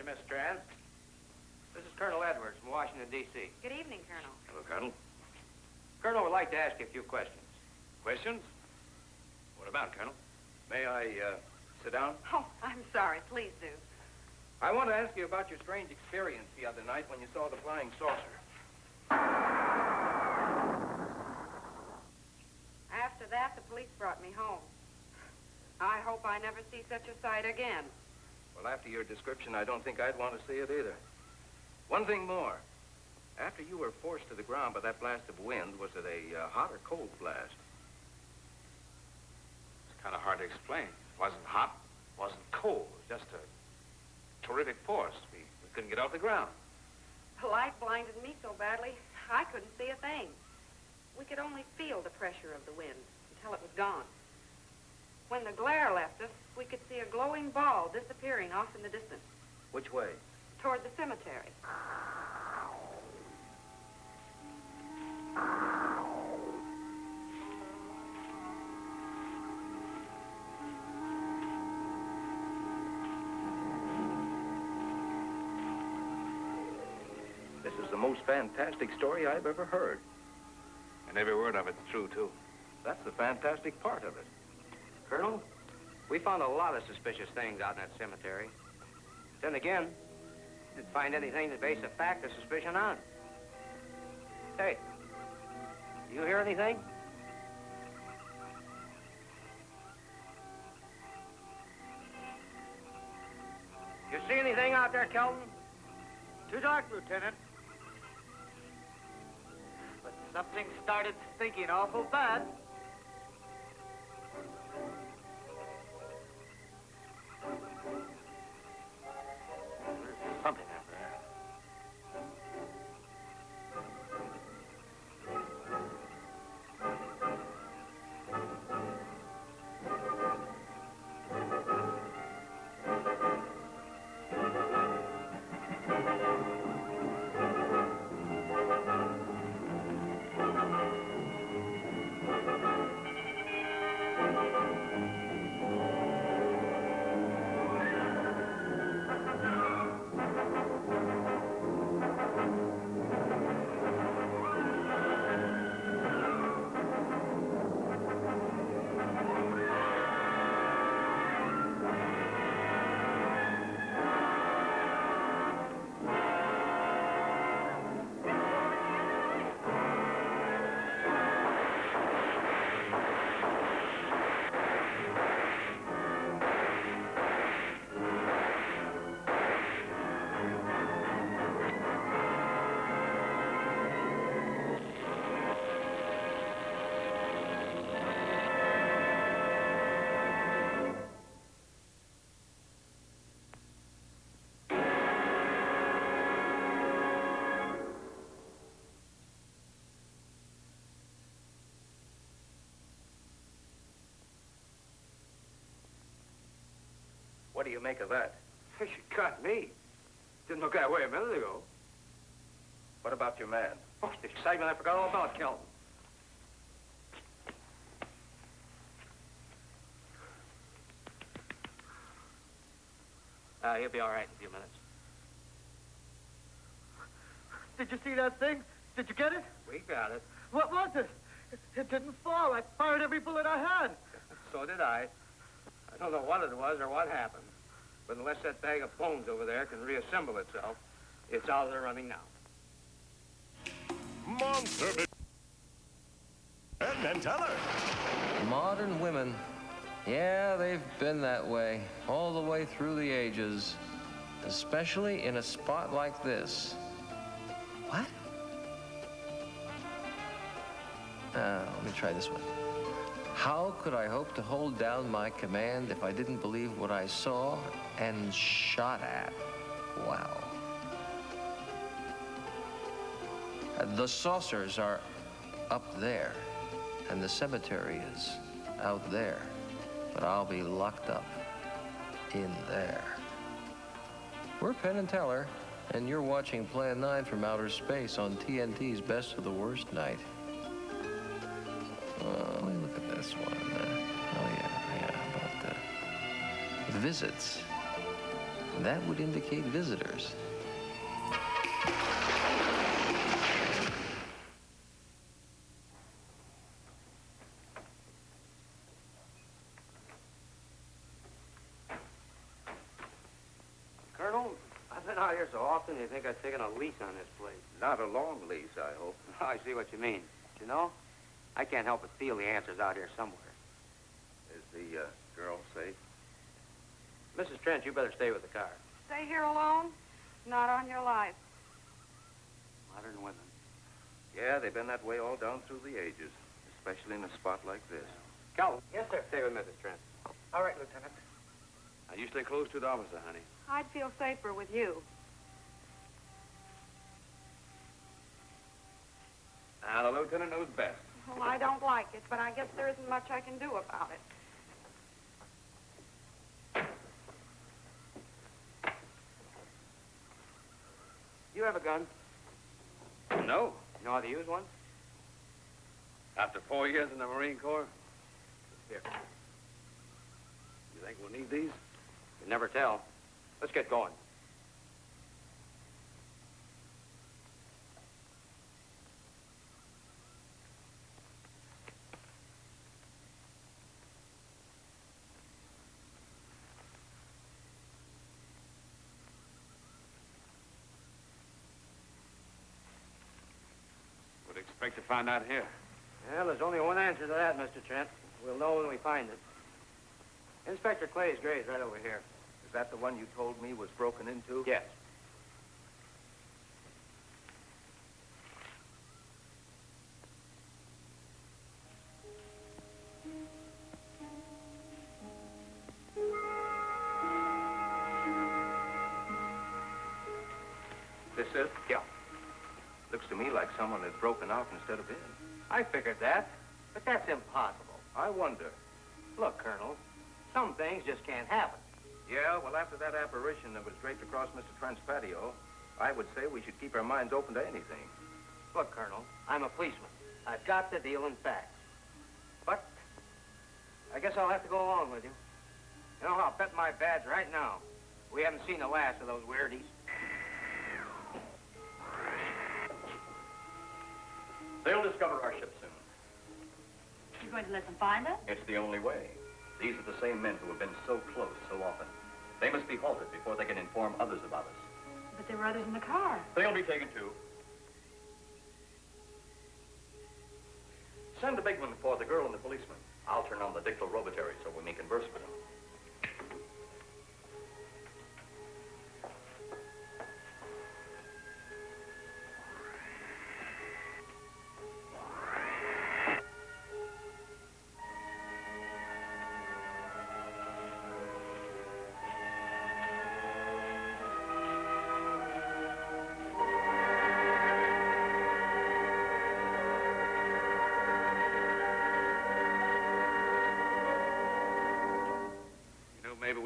Miss Strand. This is Colonel Edwards from Washington, D.C. Good evening, Colonel. Hello, Colonel. Colonel would like to ask you a few questions. Questions? What about, Colonel? May I, sit down? Oh, I'm sorry. Please do. I want to ask you about your strange experience the other night when you saw the flying saucer. After that, the police brought me home. I hope I never see such a sight again. Well, after your description, I don't think I'd want to see it either. One thing more. After you were forced to the ground by that blast of wind, was it a hot or cold blast? It's kind of hard to explain. It wasn't hot, wasn't cold. It was just a terrific force. We couldn't get off the ground. The light blinded me so badly, I couldn't see a thing. We could only feel the pressure of the wind until it was gone. When the glare left us, we could see a glowing ball disappearing off in the distance. Which way? Toward the cemetery. This is the most fantastic story I've ever heard. And every word of it's true, too. That's the fantastic part of it. Colonel, we found a lot of suspicious things out in that cemetery. Then again, didn't find anything to base a fact or suspicion on. Hey, do you hear anything? You see anything out there, Kelton? Too dark, Lieutenant. But something started stinking awful bad. There's something out there. What do you make of that? You got me. Didn't look that way a minute ago. What about your man? Oh, the excitement, I forgot all about Kelton. He'll be all right in a few minutes. Did you see that thing? Did you get it? We got it. What was it? It didn't fall. I fired every bullet I had. So did I. I don't know what it was or what happened. But unless that bag of bones over there can reassemble itself, it's out of the running now. MonsterVision. Penn and Teller. Modern women. Yeah, they've been that way all the way through the ages, especially in a spot like this. What? Let me try this one. How could I hope to hold down my command if I didn't believe what I saw and shot at? Wow. The saucers are up there, and the cemetery is out there. But I'll be locked up in there. We're Penn and Teller, and you're watching Plan 9 from outer space on TNT's Best of the Worst night. Let me look at this one. About the visits. That would indicate visitors. Colonel, I've been out here so often, you think I've taken a lease on this place. Not a long lease, I hope. Oh, I see what you mean. But you know, I can't help but feel the answer's out here somewhere. Is the girl safe? Mrs. Trent, you better stay with the car. Stay here alone? Not on your life. Modern women. Yeah, they've been that way all down through the ages, especially in a spot like this. Calvin. Yes, sir. Stay with Mrs. Trent. All right, Lieutenant. Now, you stay close to the officer, honey. I'd feel safer with you. Now, the lieutenant knows best. Well, I don't like it, but I guess there isn't much I can do about it. You have a gun? No. You know how to use one? After 4 years in the Marine Corps? Here. You think we'll need these? You never tell. Let's get going. Would expect to find out here. Well, there's only one answer to that, Mr. Trent. We'll know when we find it. Inspector Clay's grave's right over here. Is that the one you told me was broken into? Yes. This is? Yeah. Looks to me like someone had broken out instead of in. I figured that, but that's impossible. I wonder. Look, Colonel, some things just can't happen. Yeah, well, after that apparition that was draped across Mr. Trent's patio, I would say we should keep our minds open to anything. Look, Colonel, I'm a policeman. I've got to deal in facts. But I guess I'll have to go along with you. You know, I'll bet my badge right now we haven't seen the last of those weirdies. They'll discover our ship soon. You going to let them find us? It's the only way. These are the same men who have been so close so often. They must be halted before they can inform others about us. But there were others in the car. They'll be taken too. Send a big one for the girl and the policeman. I'll turn on the dictorobatary so we may converse with them.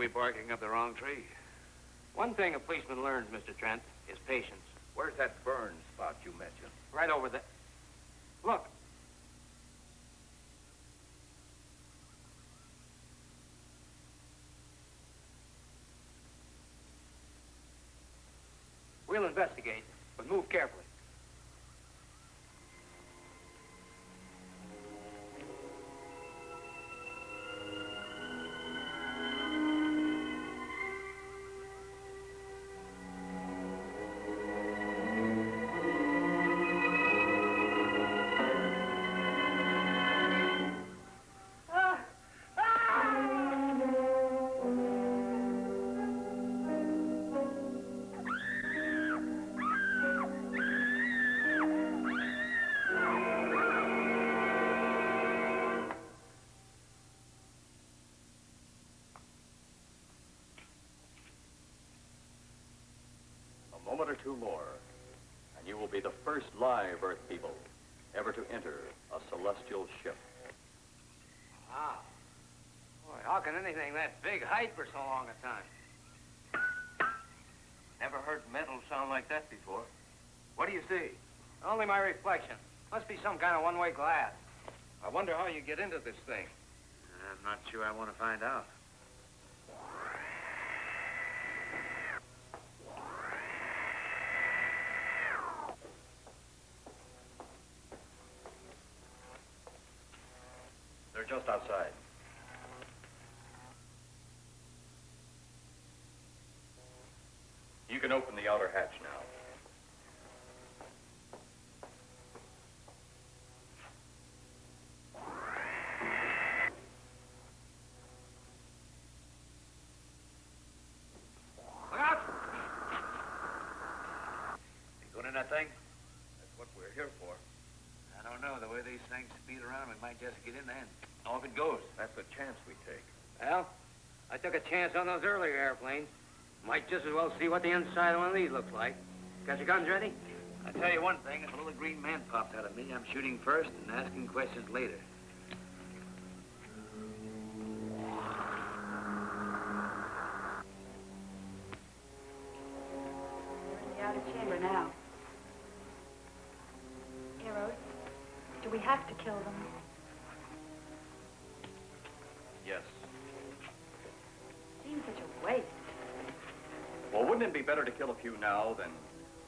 be barking up the wrong tree. One thing a policeman learns, Mr. Trent, is patience. Where's that burn spot you mentioned? Right over there. Look. We'll investigate, but move carefully. A moment or two more, and you will be the first live Earth people ever to enter a celestial ship. Wow. Boy, how can anything that big hide for so long a time? Never heard metal sound like that before. What do you see? Only my reflection. Must be some kind of one-way glass. I wonder how you get into this thing. I'm not sure I want to find out. They're just outside. You can open the outer hatch now. Look out! You going in that thing? That's what we're here for. I don't know. The way these things speed around, we might just get in there and off it goes. That's the chance we take. Well, I took a chance on those earlier airplanes. Might just as well see what the inside of one of these looks like. Got your guns ready? I'll tell you one thing. If a little green man pops out of me, I'm shooting first and asking questions later. We're in the outer chamber now. Arrows, do we have to kill them? Yes. Seems such a waste. Well, wouldn't it be better to kill a few now than,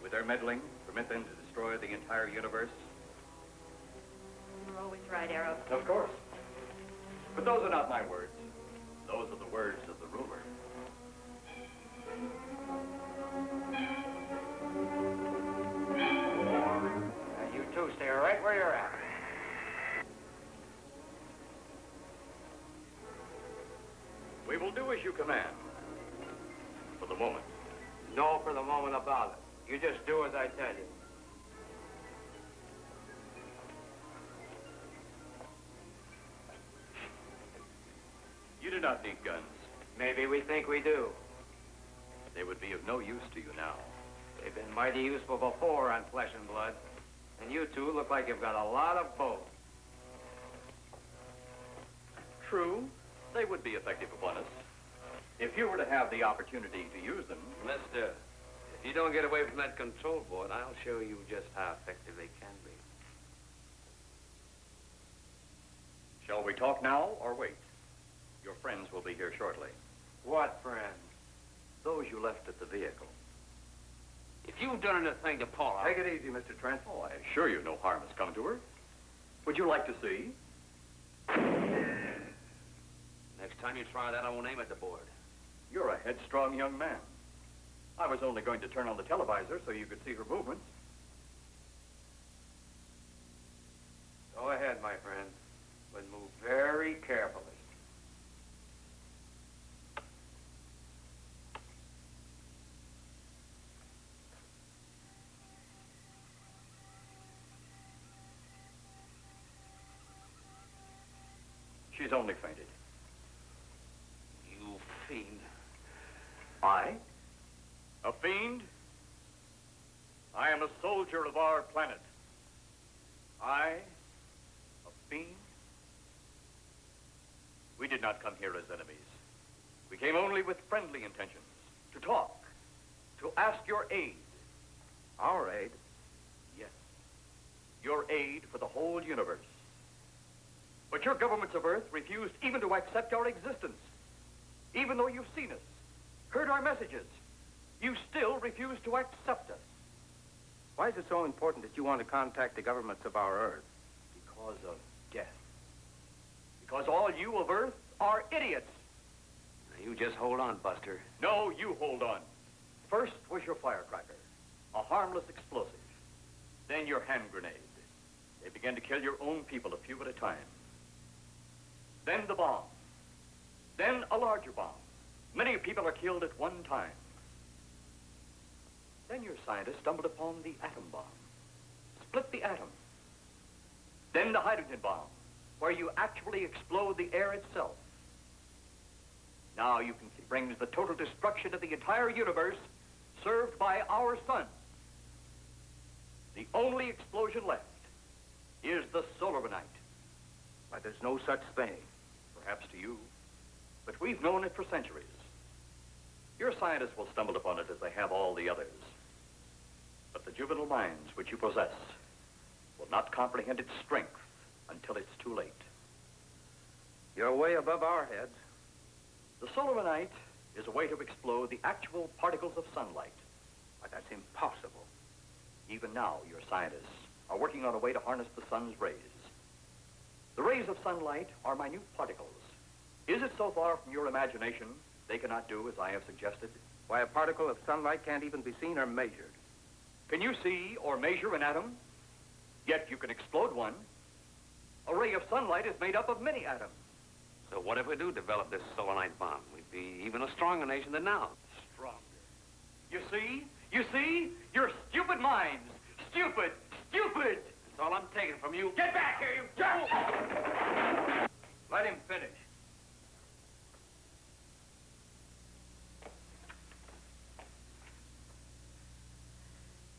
with their meddling, permit them to destroy the entire universe? You're always right, Arrow. Of course. But those are not my words. Those are the words of the ruler. Now, you two stay right where you're at. We will do as you command. For the moment. No for the moment about it. You just do as I tell you. You do not need guns. Maybe we think we do. They would be of no use to you now. They've been mighty useful before on flesh and blood. And you two look like you've got a lot of both. True, they would be effective upon us. If you were to have the opportunity to use them... Mister, if you don't get away from that control board, I'll show you just how effective they can be. Shall we talk now or wait? Your friends will be here shortly. What friends? Those you left at the vehicle. If you've done anything to Paula... Take it easy, Mr. Trent. Oh, I assure you no harm has come to her. Would you like to see? Next time you try that, I won't aim at the board. You're a headstrong young man. I was only going to turn on the televisor so you could see her movements. Go ahead, my friend, but move very carefully. She's only fainted. You fiend. I? A fiend? I am a soldier of our planet. I? A fiend? We did not come here as enemies. We came only with friendly intentions, to talk, to ask your aid. Our aid? Yes, your aid for the whole universe. But your governments of Earth refused even to accept our existence. Even though you've seen us, heard our messages, you still refuse to accept us. Why is it so important that you want to contact the governments of our Earth? Because of death. Because all you of Earth are idiots. Now, you just hold on, Buster. No, you hold on. First was your firecracker, a harmless explosive. Then your hand grenade. They began to kill your own people a few at a time. Then the bomb. Then a larger bomb. Many people are killed at one time. Then your scientists stumbled upon the atom bomb. Split the atom. Then the hydrogen bomb, where you actually explode the air itself. Now you can bring the total destruction of the entire universe served by our sun. The only explosion left is the solar night. Why, there's no such thing. Perhaps to you, but we've known it for centuries. Your scientists will stumble upon it as they have all the others. But the juvenile minds which you possess will not comprehend its strength until it's too late. You're way above our heads. The solar night is a way to explode the actual particles of sunlight. But that's impossible. Even now, your scientists are working on a way to harness the sun's rays. The rays of sunlight are minute particles. Is it so far from your imagination they cannot do as I have suggested? Why, a particle of sunlight can't even be seen or measured. Can you see or measure an atom? Yet you can explode one. A ray of sunlight is made up of many atoms. So what if we do develop this solar-night bomb? We'd be even a stronger nation than now. Stronger. You see? You see? Your stupid minds. Stupid. Stupid. That's all I'm taking from you. Get back here, you jerk! Let him finish.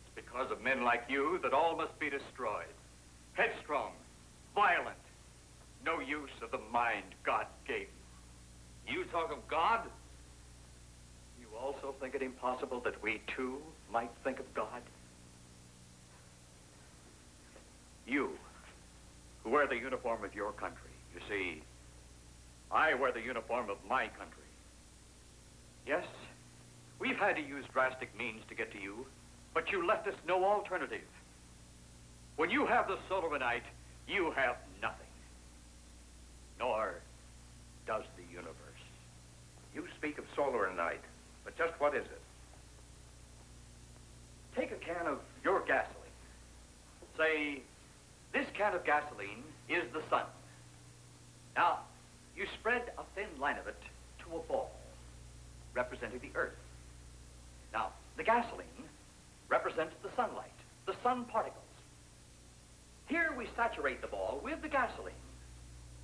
It's because of men like you that all must be destroyed. Headstrong. Violent. No use of the mind God gave you. You talk of God? You also think it impossible that we, too, might think of God? You, who wear the uniform of your country. You see, I wear the uniform of my country. Yes, we've had to use drastic means to get to you, but you left us no alternative. When you have the solar night, you have nothing. Nor does the universe. You speak of solar night, but just what is it? Take a can of your gasoline. Say, this can of gasoline is the sun. Now, you spread a thin line of it to a ball, representing the earth. Now, the gasoline represents the sunlight, the sun particles. Here we saturate the ball with the gasoline,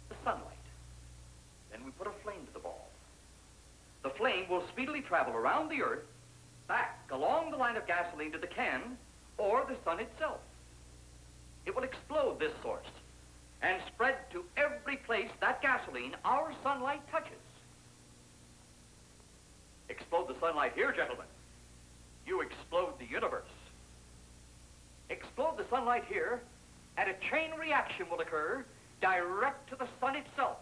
the sunlight. Then we put a flame to the ball. The flame will speedily travel around the earth, back along the line of gasoline to the can, or the sun itself. It will explode this source and spread to every place that gasoline, our sunlight, touches. Explode the sunlight here, gentlemen. You explode the universe. Explode the sunlight here, and a chain reaction will occur direct to the sun itself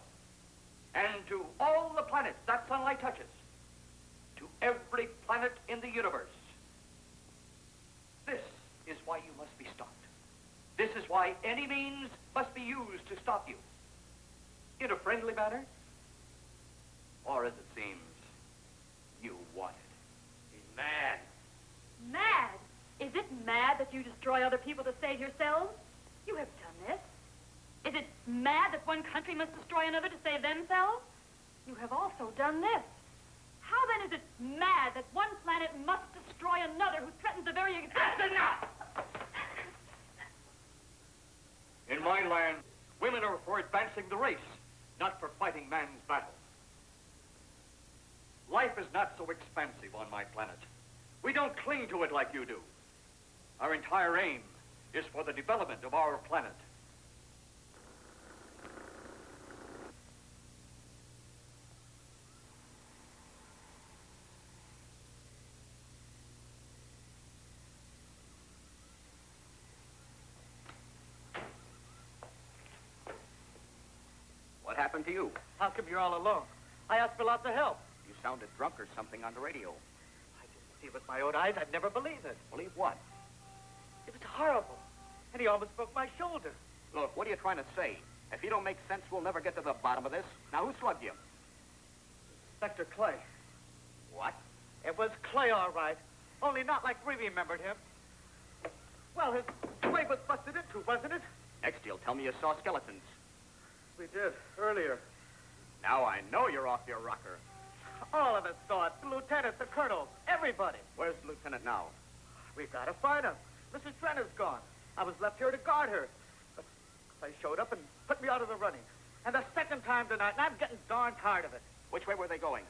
and to all the planets that sunlight touches, to every planet in the universe. This is why you must be stopped. This is why any means must be used to stop you. In a friendly manner, or as it seems, you want it. He's mad. Mad? Is it mad that you destroy other people to save yourselves? You have done this. Is it mad that one country must destroy another to save themselves? You have also done this. How then is it mad that one planet must destroy another who threatens the very existence? That's enough! In my land, women are for advancing the race, not for fighting man's battle. Life is not so expansive on my planet. We don't cling to it like you do. Our entire aim is for the development of our planet. happened to you? How come you're all alone? I asked for lots of help. You sounded drunk or something on the radio. I didn't see it with my own eyes. I'd never believe it. Believe what? It was horrible. And he almost broke my shoulder. Look, what are you trying to say? If you don't make sense, we'll never get to the bottom of this. Now, who slugged you? Inspector Clay. What? It was Clay, all right. Only not like we remembered him. Well, his leg was busted into, wasn't it? Next, you'll tell me you saw skeletons. We did, earlier. Now I know you're off your rocker. All of us saw it. The lieutenant, the colonel, everybody. Where's the lieutenant now? We've got to find him. Mrs. Trent is gone. I was left here to guard her. But Clay showed up and put me out of the running. And the second time tonight, and I'm getting darn tired of it. Which way were they going?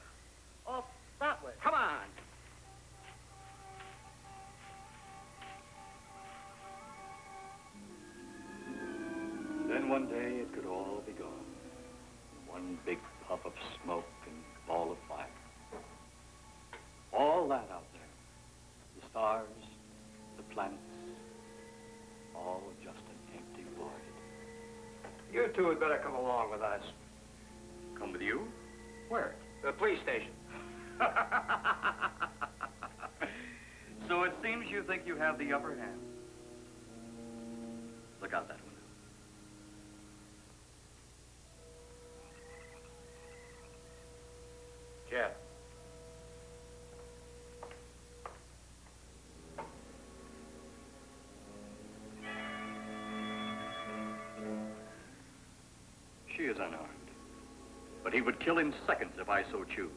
Off that way. Come on. Then one day it could all be gone. One big puff of smoke and ball of fire. All that out there. The stars, the planets, all just an empty void. You two had better come along with us. Come with you? Where? The police station. So it seems you think you have the upper hand. Look out that window. Jeff. She is unarmed. But he would kill in seconds if I so choose.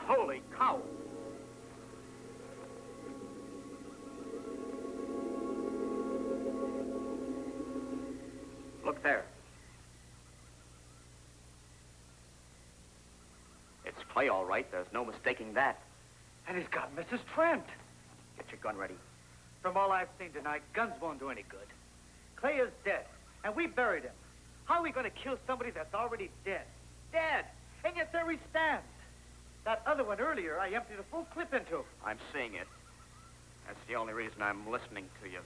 Holy cow! Look there. It's Clay, all right. There's no mistaking that. And he's got Mrs. Trent. Get your gun ready. From all I've seen tonight, guns won't do any good. Clay is dead, and we buried him. How are we going to kill somebody that's already dead? Dead! And yet there he stands. That other one earlier, I emptied a full clip into. I'm seeing it. That's the only reason I'm listening to you.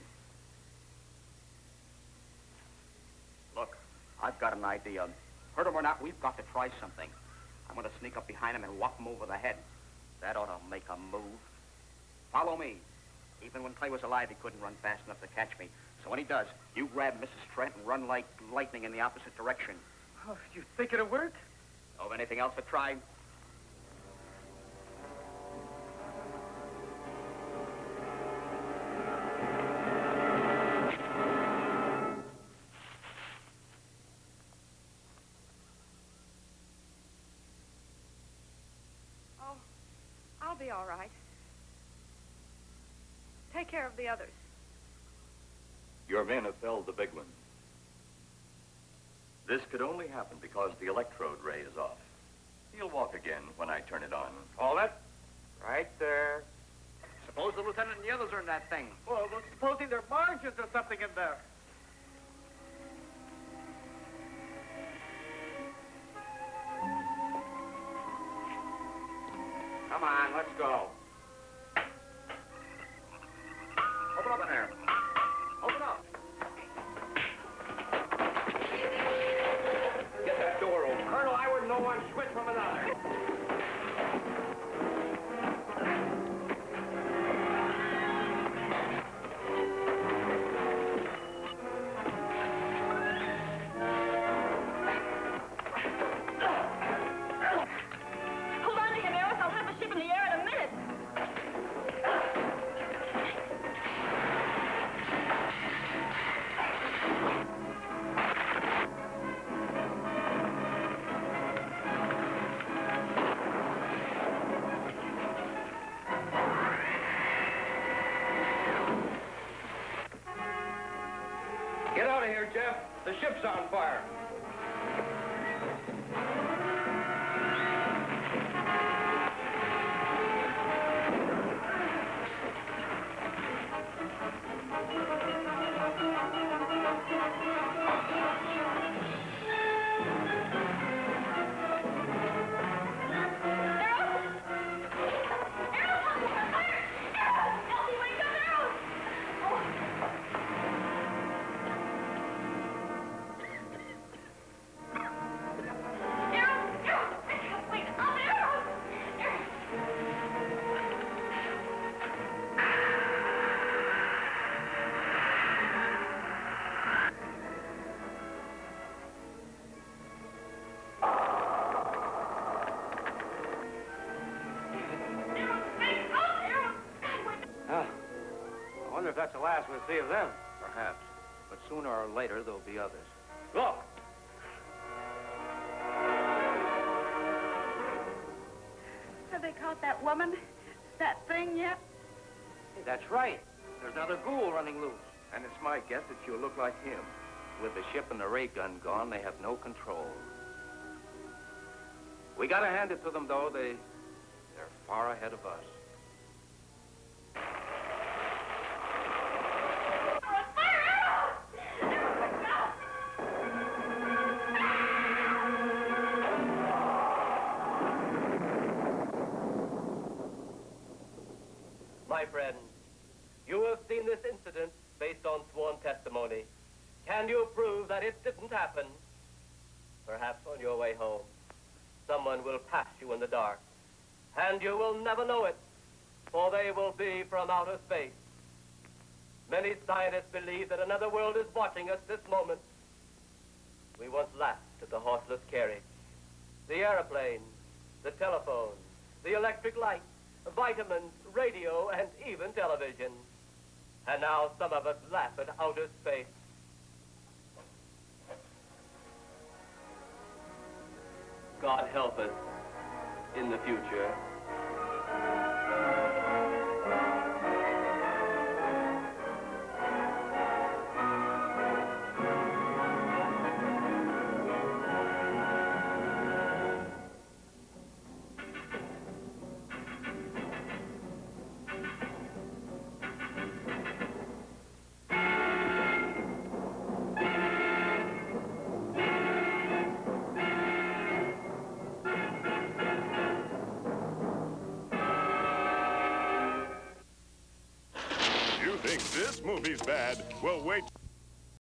Look, I've got an idea. Hurt him or not, we've got to try something. I'm going to sneak up behind him and whop him over the head. That ought to make a move. Follow me. Even when Clay was alive, he couldn't run fast enough to catch me. So when he does, you grab Mrs. Trent and run like lightning in the opposite direction. Oh, you think it'll work? Know of anything else to try? Oh, I'll be all right. Take care of the others. Your men have felled the big one. This could only happen because the electrode ray is off. He'll walk again when I turn it on. Hold it. Right there. Suppose the lieutenant and the others are in that thing. Well, supposing there are margins or something in there. Come on, let's go. Open up in there. Open up. Get that door open. Colonel, I wouldn't know one switch from another. Hold on to him, Eris. I'll have the ship in the air in a minute. Get out of here, Jeff. The ship's on fire. that's the last we'll see of them. Perhaps. But sooner or later, there'll be others. Look! Have they caught that woman? That thing yet? Hey, that's right. There's another ghoul running loose. And it's my guess that she'll look like him. With the ship and the ray gun gone, they have no control. We gotta hand it to them, though. They're far ahead of us. My friend, you have seen this incident based on sworn testimony. Can you prove that it didn't happen? Perhaps on your way home, someone will pass you in the dark, and you will never know it, for they will be from outer space. Many scientists believe that another world is watching us this moment. We once laughed at the horseless carriage, the airplane, the telephone, the electric light, vitamins, radio, and even television. And now some of us laugh at outer space. God help us in the future. You think this movie's bad? Well, wait.